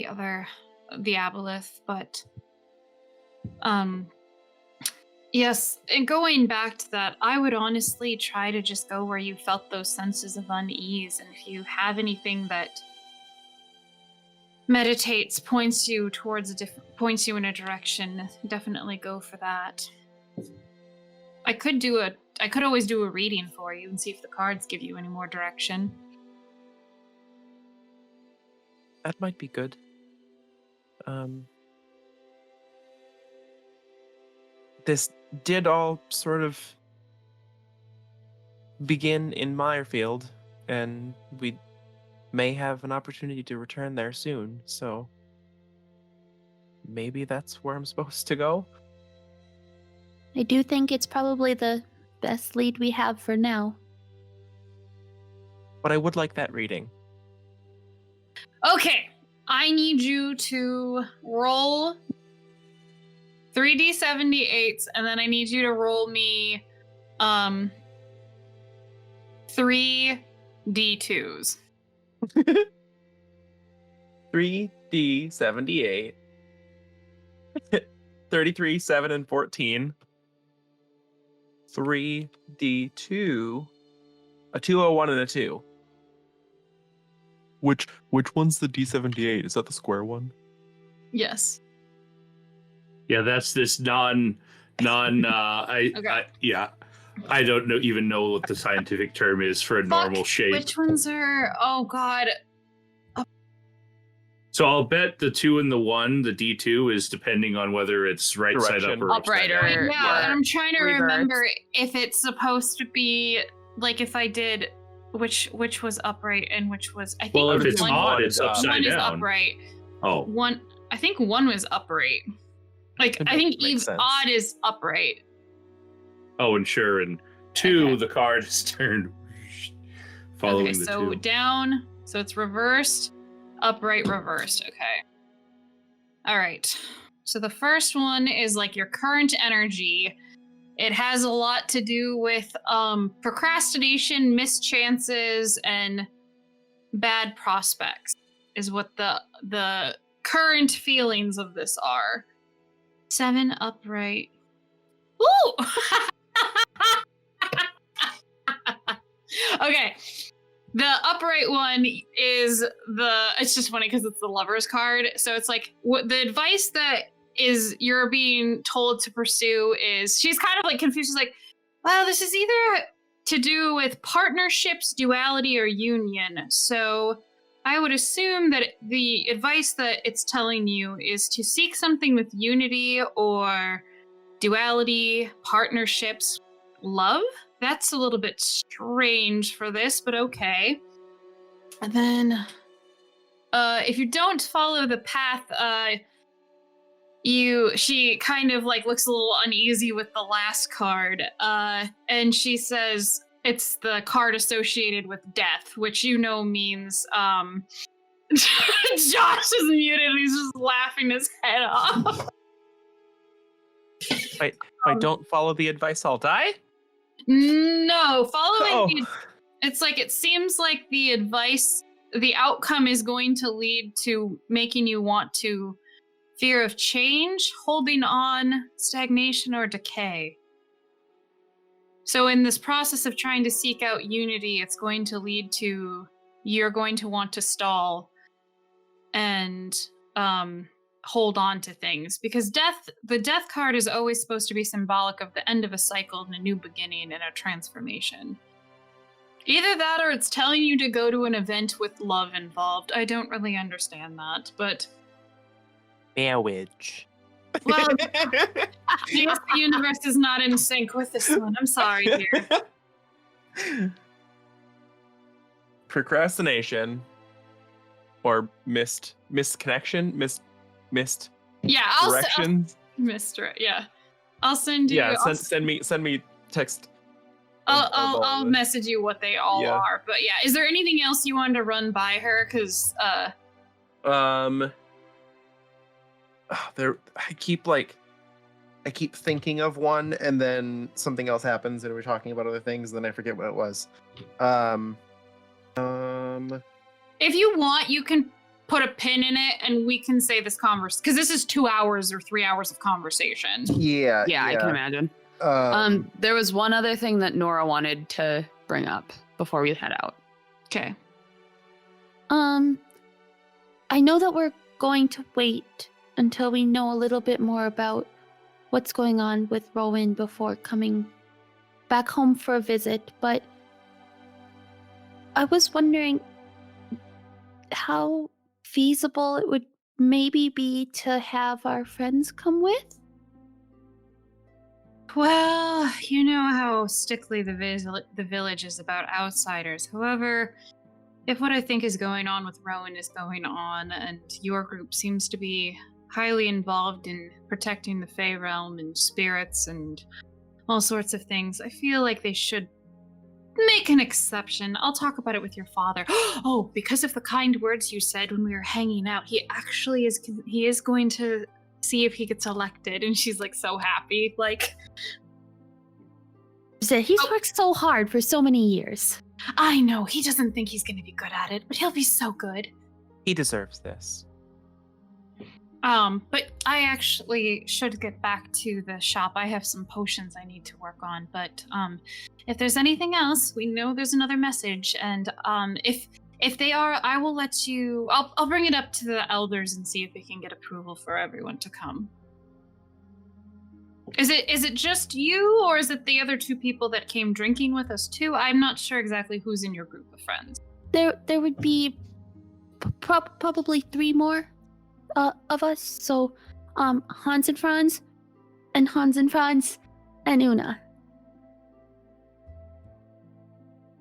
aboleth, but yes, and going back to that, I would honestly try to just go where you felt those senses of unease, and if you have anything that meditates, points you in a direction, definitely go for that. I could always do a reading for you and see if the cards give you any more direction. That might be good. This did all sort of begin in Meyerfield, and we may have an opportunity to return there soon, so maybe that's where I'm supposed to go. I do think it's probably the best lead we have for now. But I would like that reading. Okay, I need you to roll 3d78s, and then I need you to roll me 3d2s. 3d78. 33, 7, and 14. 3d2. A 2, a 1, and a 2. Which one's the d78? Is that the square one? Yes. Yeah, that's this I don't even know what the scientific term is for a normal shape. Which ones are? Oh God. So I'll bet the 2 and the 1, the D2, is depending on whether it's right side up Direction. or Upright upside or- down. Yeah, and I'm trying to reverse. remember if it's supposed to be like if I did which was upright and which was I think Well, if it's one, odd, it's one upside one is down. upright. Oh, One I think one was upright. Like I think Makes sense. odd is upright. oh, and sure. And 2, Okay. the card is turned following Okay, the so 2. down, so it's reversed, upright, reversed. Okay. All right. So the first one is like your current energy. It has a lot to do with procrastination, mischances, and bad prospects is what the current feelings of this are. 7 upright. Ooh! Okay. The upright one is it's just funny because it's the lover's card. So it's like what the advice that is you're being told to pursue is she's kind of like confused. She's like, well, this is either to do with partnerships, duality, or union. So I would assume that the advice that it's telling you is to seek something with unity or duality, partnerships, love. That's a little bit strange for this, but okay. And then, if you don't follow the path, she kind of like looks a little uneasy with the last card, and she says it's the card associated with death, which you know means, Josh is muted and he's just laughing his head off. If I don't follow the advice, I'll die? No, following Oh. it's like it seems like the advice, the outcome is going to lead to making you want to fear of change, holding on, stagnation, or decay. So in this process of trying to seek out unity, it's going to lead to you're going to want to stall and hold on to things, because the death card is always supposed to be symbolic of the end of a cycle and a new beginning and a transformation. Either that or it's telling you to go to an event with love involved. I don't really understand that, but Marriage. well, I guess the universe is not in sync with this one. I'm sorry, dear. Procrastination or missed connection, missed Yeah, I'll directions. Mr. Yeah, I'll send you. Yeah, I'll send me text. I'll message you what they all Yeah. are. But yeah, is there anything else you wanted to run by her? Because There, I keep thinking of one, and then something else happens, and we're talking about other things, and then I forget what it was. if you want, you can put a pin in it, and we can say this because this is 2 hours or 3 hours of conversation. Yeah, Yeah, I can imagine. There was one other thing that Nora wanted to bring up before we head out. Okay. I know that we're going to wait until we know a little bit more about what's going on with Rowan before coming back home for a visit, but I was wondering how feasible it would maybe be to have our friends come with? Well, you know how stickly the village is about outsiders. However, if what I think is going on with Rowan is going on, and your group seems to be highly involved in protecting the Fey realm and spirits and all sorts of things, I feel like they should make an exception. I'll talk about it with your father. Oh, because of the kind words you said when we were hanging out, he is going to see if he gets elected. And she's like so happy. Like, He's worked so hard for so many years. I know, he doesn't think he's going to be good at it, but he'll be so good. he deserves this. But I actually should get back to the shop. I have some potions I need to work on, but if there's anything else, we know there's another message, and if If they are, I will let you. I'll bring it up to the elders and see if they can get approval for everyone to come. Is it just you, or is it the other 2 people that came drinking with us too? I'm not sure exactly who's in your group of friends. There would be probably 3 more of us. So, Hans and Franz, and Una.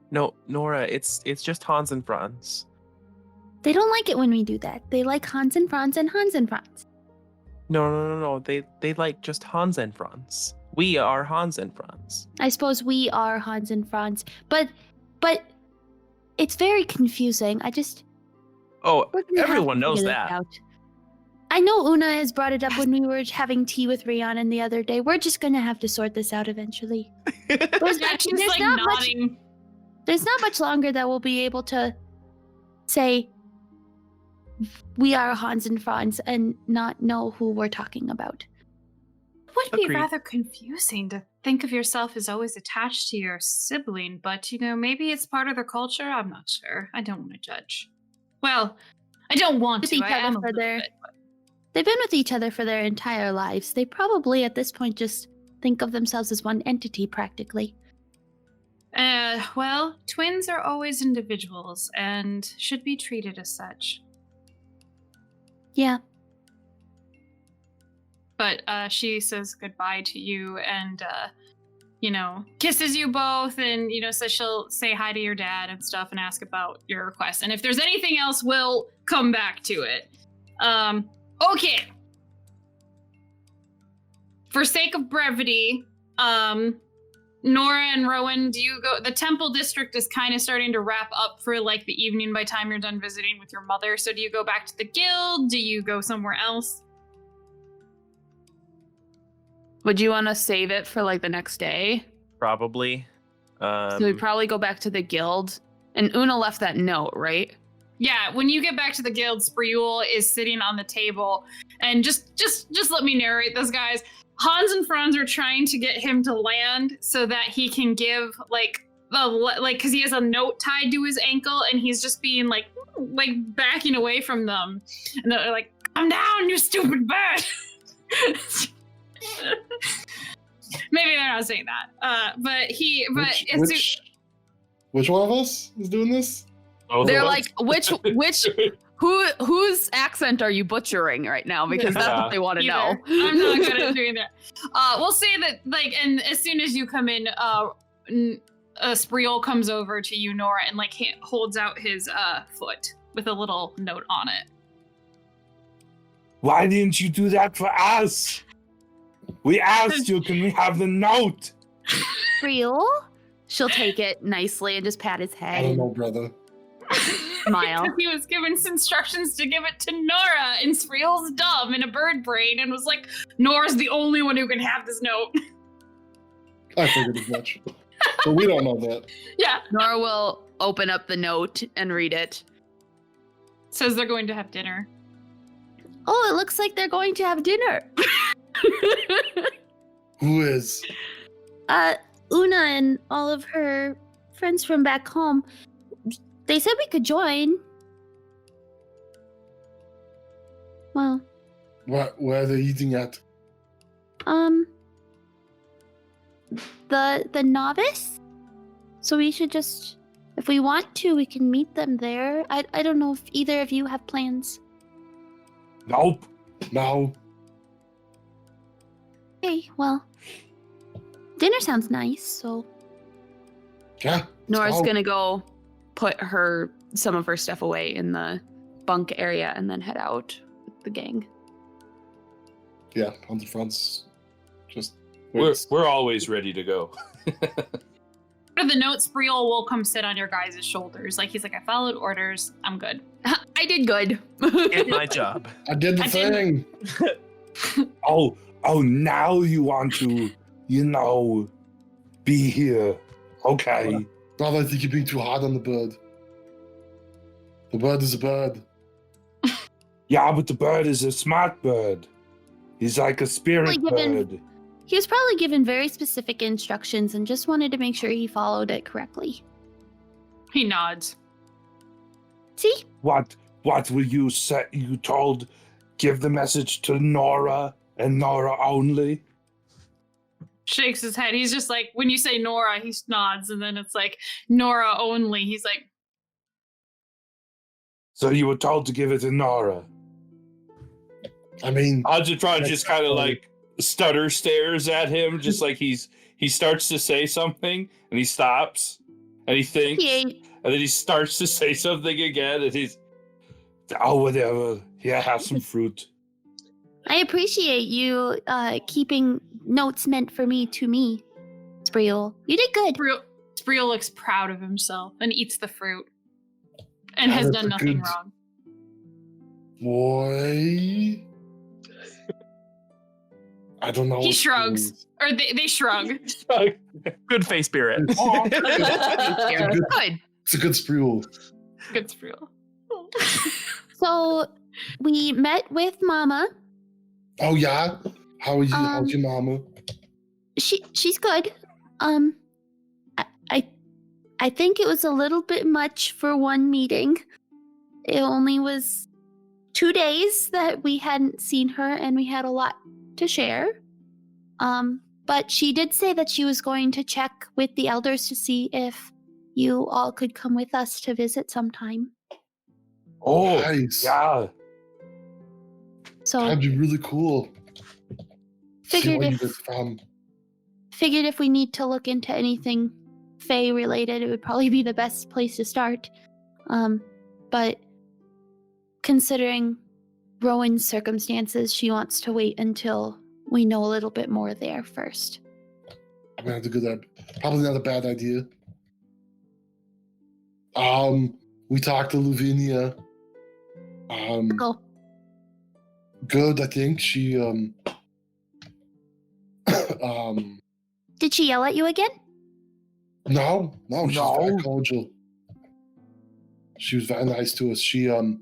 No, Nora, it's just Hans and Franz. They don't like it when we do that. They like Hans and Franz and Hans and Franz. No. They like just Hans and Franz. We are Hans and Franz. I suppose we are Hans and Franz, but it's very confusing. Oh, we're gonna have everyone to knows figure this that. out. I know Una has brought it up when we were having tea with Rhiannon the other day. We're just gonna have to sort this out eventually. There's Nodding. There's not much longer that we'll be able to say we are Hans and Franz and not know who we're talking about. It would be Agreed. rather confusing to think of yourself as always attached to your sibling, but maybe it's part of their culture. I'm not sure. I don't want to judge. Well, I don't want With to. each I other am for a little their- bit, but- They've been with each other for their entire lives. They probably at this point just think of themselves as one entity practically. Well, twins are always individuals and should be treated as such. Yeah. But she says goodbye to you and, kisses you both and, says she'll say hi to your dad and stuff and ask about your request. And if there's anything else, we'll come back to it. Okay. For sake of brevity, Nora and Rowan, do you go? The Temple District is kind of starting to wrap up for the evening by the time you're done visiting with your mother. So do you go back to the guild? Do you go somewhere else? Would you want to save it for the next day? Probably. So we'd probably go back to the guild. And Una left that note, right? Yeah, when you get back to the guild, Spreul is sitting on the table. And just let me narrate this, guys. Hans and Franz are trying to get him to land so that he can give because he has a note tied to his ankle and he's just being backing away from them. And they're like, "Come down, you stupid bird." Maybe they're not saying that. Which one of us is doing this? They're like, which whose accent are you butchering right now? Because that's what they want to know. I'm not good at doing that. We'll say that, and as soon as you come in, Spreul comes over to you, Nora, and holds out his foot with a little note on it. Why didn't you do that for us? We asked you, can we have the note? Real? She'll take it nicely and just pat his head. I don't know, brother. Smile. He was given instructions to give it to Nora, and Spreul's dumb in a bird brain and was like, "Nora's the only one who can have this note." I figured as much. But we don't know that. Yeah. Nora will open up the note and read it. Says they're going to have dinner. Oh, it looks like they're going to have dinner. Who is? Una and all of her friends from back home. They said we could join. Well. Where are they eating at? The novice? So we should just, if we want to, we can meet them there. I don't know if either of you have plans. Nope. No. Okay, well. Dinner sounds nice, so. Yeah. Nora's Oh. gonna go put some of her stuff away in the bunk area and then head out with the gang. Yeah, on the fronts. Just. We're always ready to go. For the note, Spreul will come sit on your guys' shoulders. He's like, "I followed orders. I'm good." I did good. Did my job. I did the I didn't- thing. Oh, now you want to, be here. Okay. Brother, I think you're being too hard on the bird. The bird is a bird. Yeah, but the bird is a smart bird. He's like a spirit bird. He was probably given very specific instructions and just wanted to make sure he followed it correctly. He nods. See? What will you say? You told, give the message to Nora and Nora only? Shakes his head. He's just like, when you say Nora, he nods, and then it's like, Nora only. He's like, So you were told to give it to Nora. I mean, Ajitron just kind of like stutter stares at him, just like he starts to say something and he stops and he thinks and then he starts to say something again and he's, oh, whatever. Yeah, have some fruit. I appreciate you keeping notes meant for me to me, Spriel. You did good. Spriel looks proud of himself and eats the fruit and has that's done a nothing good- wrong. Boy. I don't know. He what to shrugs. do. Or they shrug. Good face spirit. Yeah, good. good. It's a good sprue. Good Spriel. So we met with Mama. Oh yeah? How are you? How's your mama? She's good. I think it was a little bit much for one meeting. It only was 2 days that we hadn't seen her, and we had a lot to share. But she did say that she was going to check with the elders to see if you all could come with us to visit sometime. Oh, Nice. yeah. So That'd be really cool. See figured what you if get from. figured if we need to look into anything Fae related, it would probably be the best place to start. But considering Rowan's circumstances, she wants to wait until we know a little bit more there first. I mean, that's a good. Probably not a bad idea. We talked to Lavinia. Go. Good. I think she. Did she yell at you again? No, she's No. very cordial. She was very nice to us. She said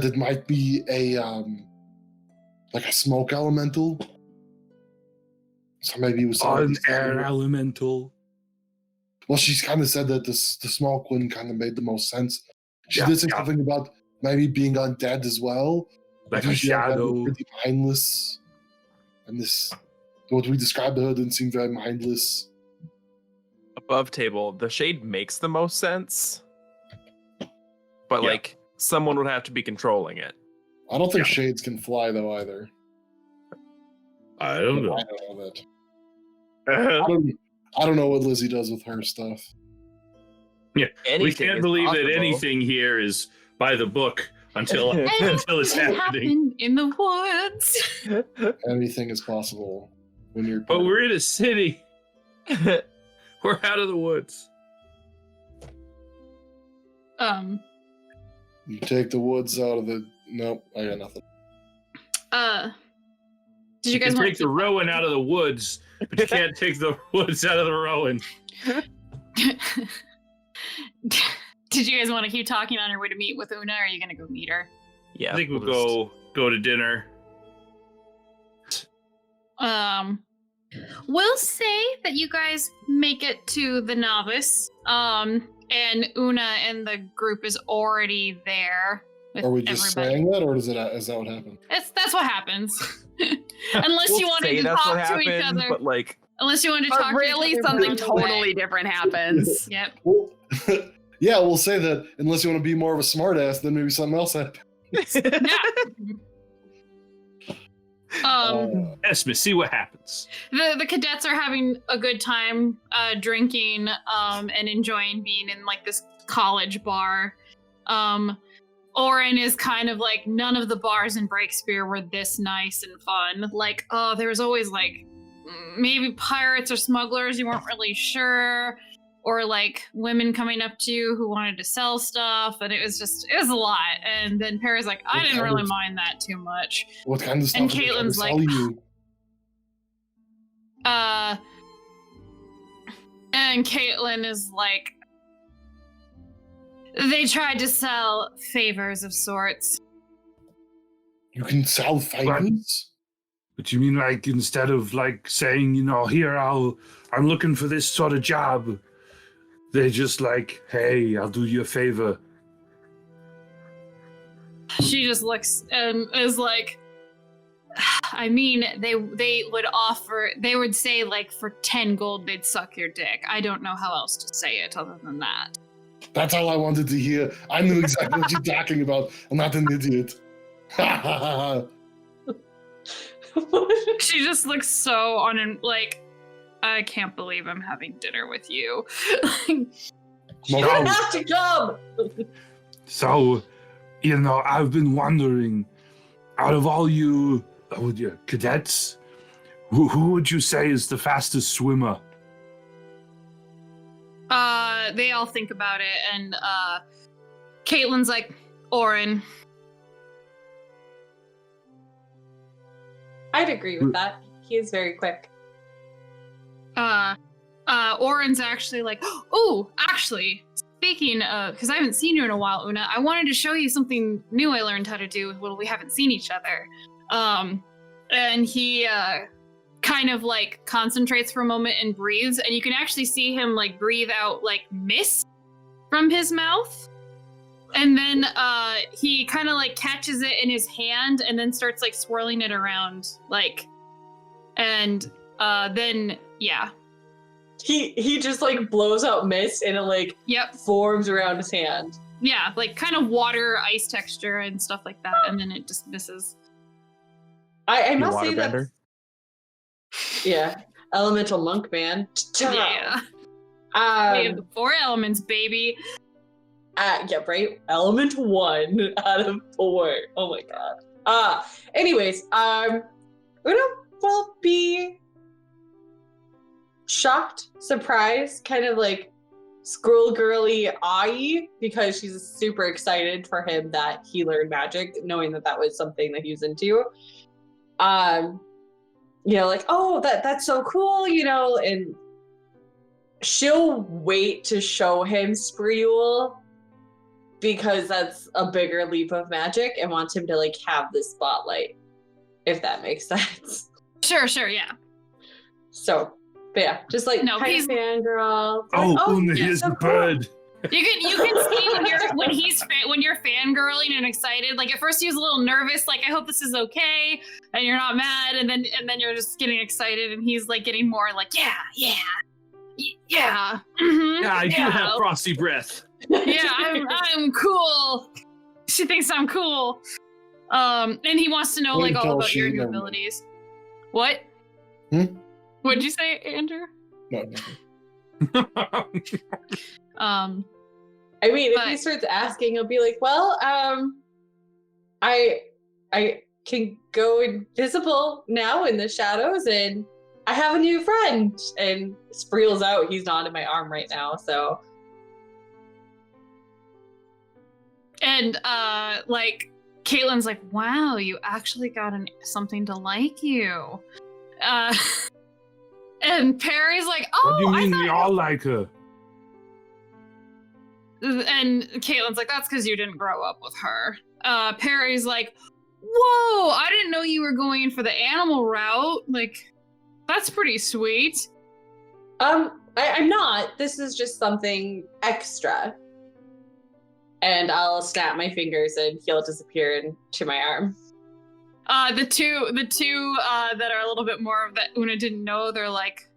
it might be a like a smoke elemental. So maybe it was An air elemental. Well, she's kind of said that the smoke one kind of made the most sense. She Yeah, did say yeah. something about maybe being undead as well. Like But a usually undead were shadow. pretty mindless, and this what we described to her didn't seem very mindless. Above table, the shade makes the most sense. But Yeah. like someone would have to be controlling it. I don't think Yeah. shades can fly though either. I don't know. I don't know that. I don't know what Lizzie does with her stuff. We Anything can't is believe that possible. anything here is by the book until until it's It happening. happened in the woods. Anything is possible when you're. But we're in a city. We're out of the woods. You take the woods out of the. Nope, I got nothing. Did you You guys can want take the Rowan out of the woods, but you can't take the woods out of the Rowan. Did you guys want to keep talking on your way to meet with Una, or are you gonna go meet her? Yeah. I think we'll just- go to dinner. We'll say that you guys make it to the novice, and Una and the group is already there with Are we just everybody. saying that, or is that what happened? That's what happens. Unless We'll you wanted say to that's what talk to each happened, other. But like Unless you wanted to But talk to really, each other something on the way. totally different happens. Yep. Well, yeah, we'll say that unless you want to be more of a smartass, then maybe something else happened. Esme, see what happens. The cadets are having a good time drinking and enjoying being in like this college bar. Oren is kind of like, none of the bars in Breakspear were this nice and fun. Like, oh, there was always like maybe pirates or smugglers, you weren't really sure, or like women coming up to you who wanted to sell stuff, and it was a lot. And then Perry's like, I didn't really mind that too much. What kind of stuff? And are they trying to Caitlin's sell like- you? And Caitlin is like, they tried to sell favors of sorts. You can sell favors. But you mean like instead of like saying, here I'm looking for this sort of job, they just like, hey, I'll do you a favor. She just looks and is like, I mean, they would say like for 10 gold they'd suck your dick. I don't know how else to say it other than that. That's all I wanted to hear. I knew exactly what you're talking about. I'm not an idiot. She just looks so like, I can't believe I'm having dinner with you. You don't have to come. So, I've been wondering, out of all you cadets, who would you say is the fastest swimmer? They all think about it, and Caitlin's like, Orin. I'd agree with that. He is very quick. Orin's actually like, oh, actually, speaking of, because I haven't seen you in a while, Una, I wanted to show you something new I learned how to do when we haven't seen each other. And he kind of like concentrates for a moment and breathes, and you can actually see him like breathe out like mist from his mouth. And then he kind of like catches it in his hand and then starts like swirling it around, like, and then yeah. He just like blows out mist and it like forms around his hand. Yeah, like kind of water, ice texture and stuff like that, and then it just misses. I must say that. Yeah, elemental monk man. Yeah. We have the 4 elements, baby. Yeah, right. Element 1 out of 4. Oh my god. Anyways, Una will be shocked, surprised, kind of like squirrel girly eye, because she's super excited for him that he learned magic, knowing that was something that he was into. Like, oh, that's so cool, and she'll wait to show him Spreul because that's a bigger leap of magic and wants him to like have the spotlight, if that makes sense. Sure, yeah. So, but yeah, just like he's fangirl. Una, here's the bird. You can see when you're fangirling and excited. Like at first he was a little nervous, like I hope this is okay, and you're not mad, and then you're just getting excited, and he's like getting more like yeah. Mm-hmm, yeah, I do have frosty breath. Yeah, I'm cool. She thinks I'm cool. And he wants to know like all about your new abilities. What? What'd you say, Andrew? No. I mean, if he starts asking, I'll be like, well, I can go invisible now in the shadows, and I have a new friend. And Spreel's out. He's not in my arm right now, so. And like Caitlin's like, wow, you actually got something to like you. And Perry's like, oh, what do you mean we all like her? And Caitlin's like, that's because you didn't grow up with her. Perry's like, whoa, I didn't know you were going in for the animal route. Like, that's pretty sweet. I'm not. This is just something extra. And I'll snap my fingers and he'll disappear into my arm. The two that are a little bit more of that Una didn't know, they're like,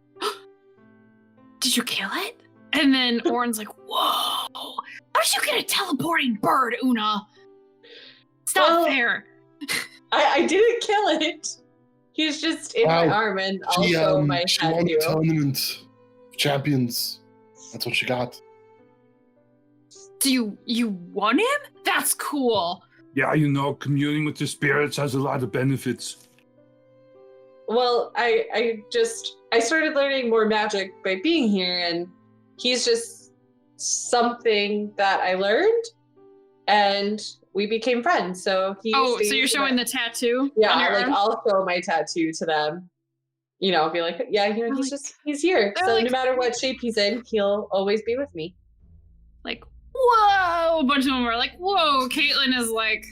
did you kill it? And then Orin's like, whoa, how did you get a teleporting bird, Una? It's not fair. I didn't kill it. He's just in my arm, and also my she won the tournament of champions. That's what she got. Do you won him? That's cool. Yeah, communing with the spirits has a lot of benefits. Well, I started learning more magic by being here, and he's just something that I learned, and we became friends. So so you're showing the tattoo? Yeah, like arm? I'll show my tattoo to them. Be like, yeah, he's here. So like, no matter what shape he's in, he'll always be with me. Like, whoa! A bunch of them are like, whoa! Caitlin is like,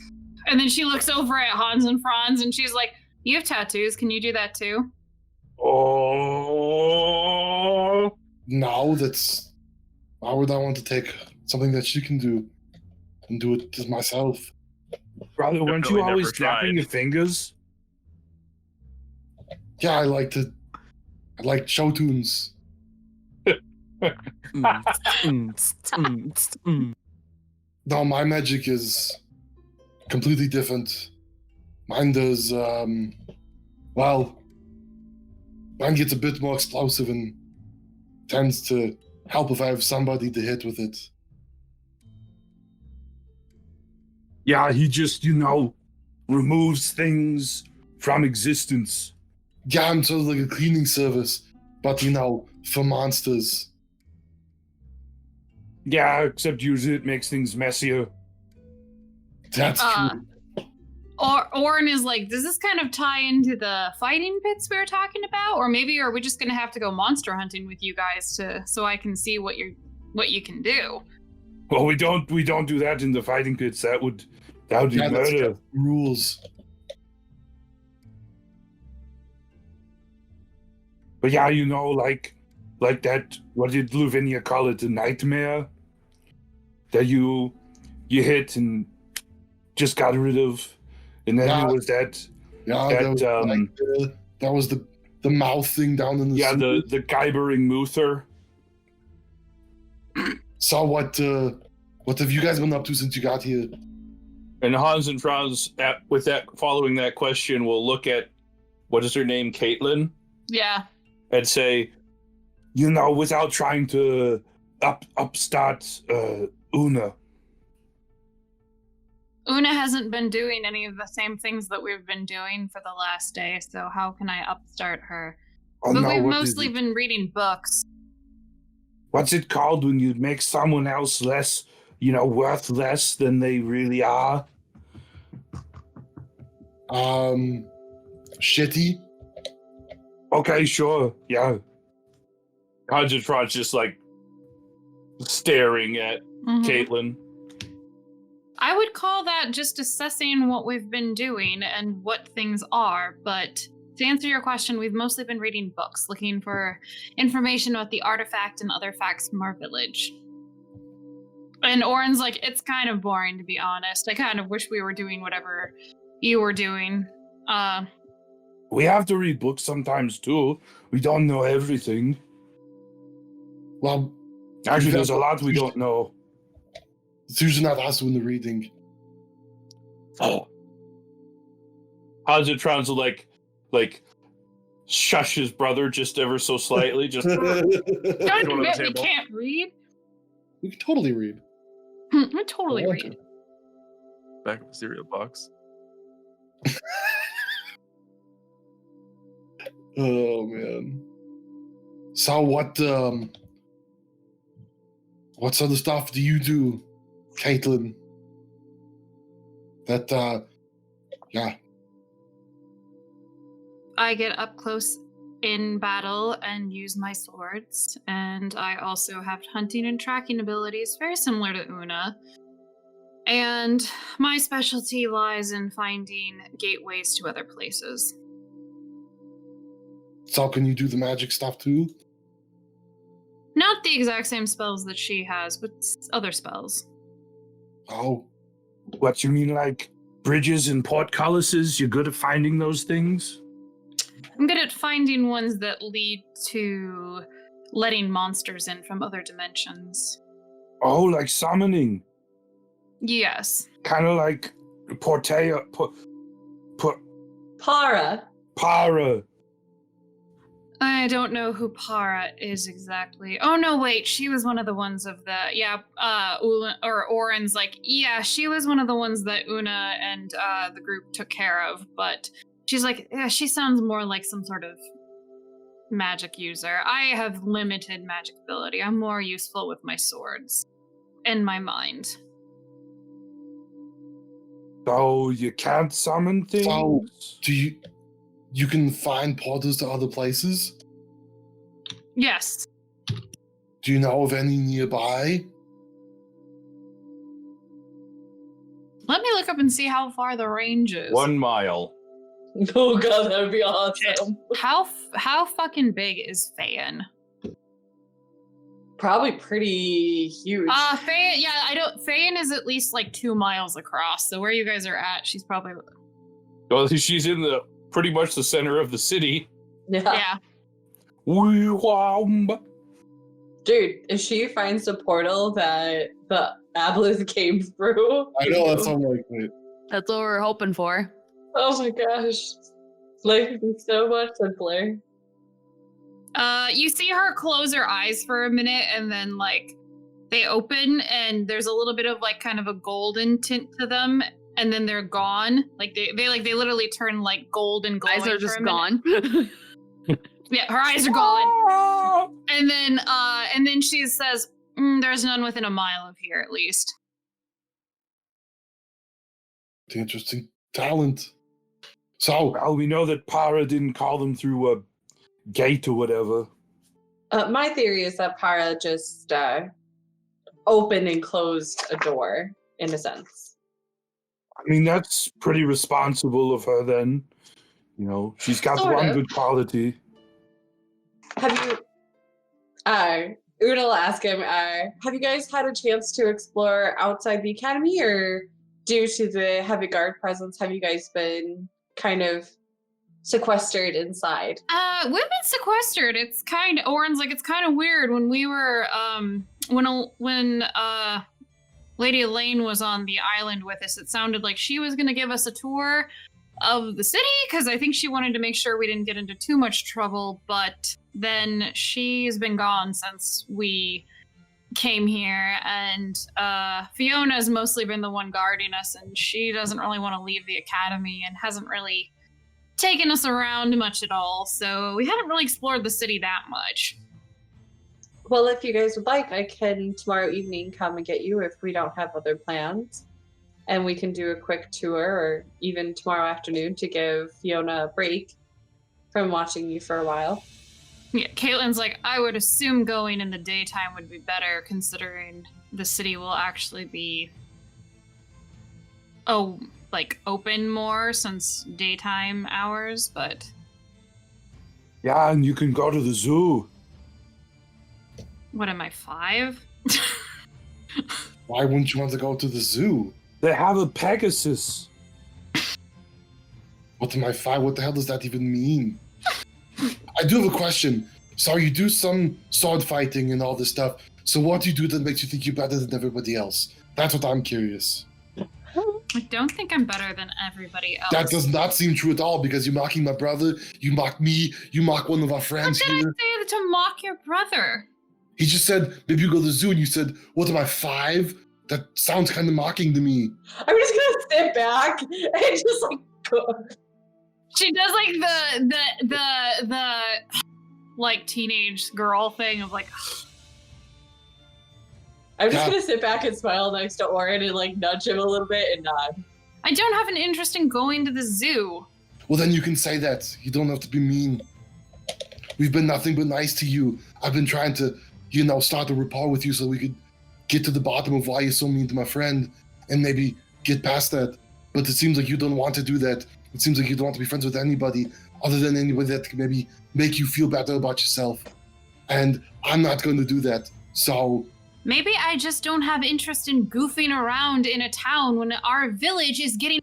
and then she looks over at Hans and Franz, and she's like, you have tattoos. Can you do that too? Oh. No, why would I want to take something that she can do and do it just myself? Brother, weren't Definitely you always never snapping tried. your fingers? Yeah, I like show tunes. No, my magic is completely different. Mine does, well, mine gets a bit more explosive and tends to help if I have somebody to hit with it. Yeah, he just, removes things from existence. Yeah, I'm sort of like a cleaning service, but for monsters. Yeah, except usually it makes things messier. That's true. Orin is like, does this kind of tie into the fighting pits we were talking about? Or maybe are we just gonna have to go monster hunting with you guys so I can see what you can do? Well, we don't do that in the fighting pits. That would be That's murder. got rules. But yeah, like that. What did Luvinia call it? A nightmare that you hit and just got rid of, and then there was that. Yeah, that was the mouth thing down in the the Guybering Muther. So what have you guys been up to since you got here? And Hans and Franz, following that question, will look at, what is her name, Caitlin, Yeah. and say, without trying to upstart Una. Una hasn't been doing any of the same things that we've been doing for the last day, so how can I upstart her? Oh, But no, we've what is mostly it? been reading books. What's it called when you make someone else less, worth less than they really are? Shitty. Okay, sure, yeah. Hans and Franz just like staring at Mhm. Caitlin. I would call that just assessing what we've been doing and what things are, but to answer your question, we've mostly been reading books, looking for information about the artifact and other facts from our village. And Orin's like, it's kind of boring, to be honest. I kind of wish we were doing whatever you were doing. We have to read books sometimes too. We don't know everything. Well, Actually, there's a lot we don't know. it's usually not us doing the reading. Oh. Hans and Franz will like shush his brother just ever so slightly. Just Don't on the admit we table. can't read. We can totally read. I totally I want read. to. Back of the cereal box. Oh man. So what sort of stuff do you do, Caitlin? That yeah. I get up close in battle and use my swords, and I also have hunting and tracking abilities very similar to Una. And my specialty lies in finding gateways to other places. So can you do the magic stuff too? Not the exact same spells that she has, but other spells. Oh, What you mean, like bridges and portcullises? You're good at finding those things? I'm good at finding ones that lead to letting monsters in from other dimensions. Oh, like summoning. Yes. Kind of like Portea, Para. Para. I don't know who Para is exactly. Oh no, wait, she was one of the ones of the Orin's like, yeah, she was one of the ones that Una and the group took care of, but she's like, yeah, she sounds more like some sort of magic user. I have limited magic ability. I'm more useful with my swords and my mind. So you can't summon things? So do you can find portals to other places? Yes. Do you know of any nearby? Let me look up and see how far the range is. 1 mile. Oh god, that would be awesome. How fucking big is Fayan? Probably pretty huge. Fehan is at least like 2 miles across. So where you guys are at, she's probably. Well, she's in the pretty much the center of the city. Yeah. Dude, if she finds the portal that the Aboleth came through. I know, that's something like that. That's what we're hoping for. Oh my gosh. Life would be so much simpler. You see her close her eyes for a minute and then like they open and there's a little bit of like kind of a golden tint to them and then they're gone. Like they literally turn like gold and glowing. Eyes are just for a gone. Yeah, her eyes are gone. And then she says, there's none within a mile of here at least. Interesting talent. So, Well, we know that Para didn't call them through a gate or whatever. My theory is that Para just opened and closed a door, in a sense. I mean, that's pretty responsible of her then. You know, she's got Sort one of. good quality. Have you... Una will ask him, have you guys had a chance to explore outside the academy, or due to the heavy guard presence, have you guys been kind of sequestered inside? We've been sequestered. It's kind of weird when we were when Lady Elaine was on the island with us. It sounded like she was going to give us a tour of the city because I think she wanted to make sure we didn't get into too much trouble, but then she's been gone since we came here, and Fiona's mostly been the one guarding us, and she doesn't really want to leave the academy and hasn't really taken us around much at all, so we haven't really explored the city that much. Well, if you guys would like, I can tomorrow evening come and get you if we don't have other plans. And we can do a quick tour, or even tomorrow afternoon to give Fiona a break from watching you for a while. Yeah, Caitlin's like, I would assume going in the daytime would be better, considering the city will actually be open more since daytime hours, but... Yeah, and you can go to the zoo. What am I, 5? why wouldn't you want to go to the zoo? They have a Pegasus. What am I 5? What the hell does that even mean? I do have a question. So you do some sword fighting and all this stuff. So what do you do that makes you think you're better than everybody else? That's what I'm curious. I don't think I'm better than everybody else. That does not seem true at all, because you're mocking my brother, you mock me, you mock one of our friends What did here. I say to mock your brother? He just said, maybe you go to the zoo, and you said, what am I, 5? That sounds kind of mocking to me. I'm just gonna sit back and just like go. She does like the like teenage girl thing of like. I'm just Yeah. gonna sit back and smile next to Orin and like nudge him a little bit and nod. I don't have an interest in going to the zoo. Well, then you can say that. You don't have to be mean. We've been nothing but nice to you. I've been trying to, start a rapport with you so we could get to the bottom of why you're so mean to my friend and maybe get past that. But it seems like you don't want to do that. It seems like you don't want to be friends with anybody other than anybody that can maybe make you feel better about yourself. And I'm not going to do that. So... Maybe I just don't have interest in goofing around in a town when our village is getting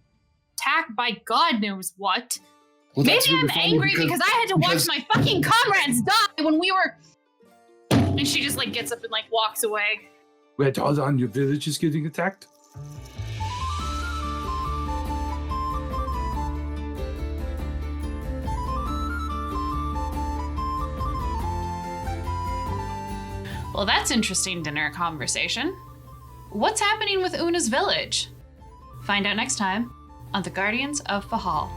attacked by God knows what. Well, Maybe that's really I'm funny angry because I had to watch my fucking comrades die when we were... And she just like gets up and like walks away. Wait, hold on, your village is getting attacked? Well, that's interesting dinner conversation. What's happening with Una's village? Find out next time on The Guardians of Fehal.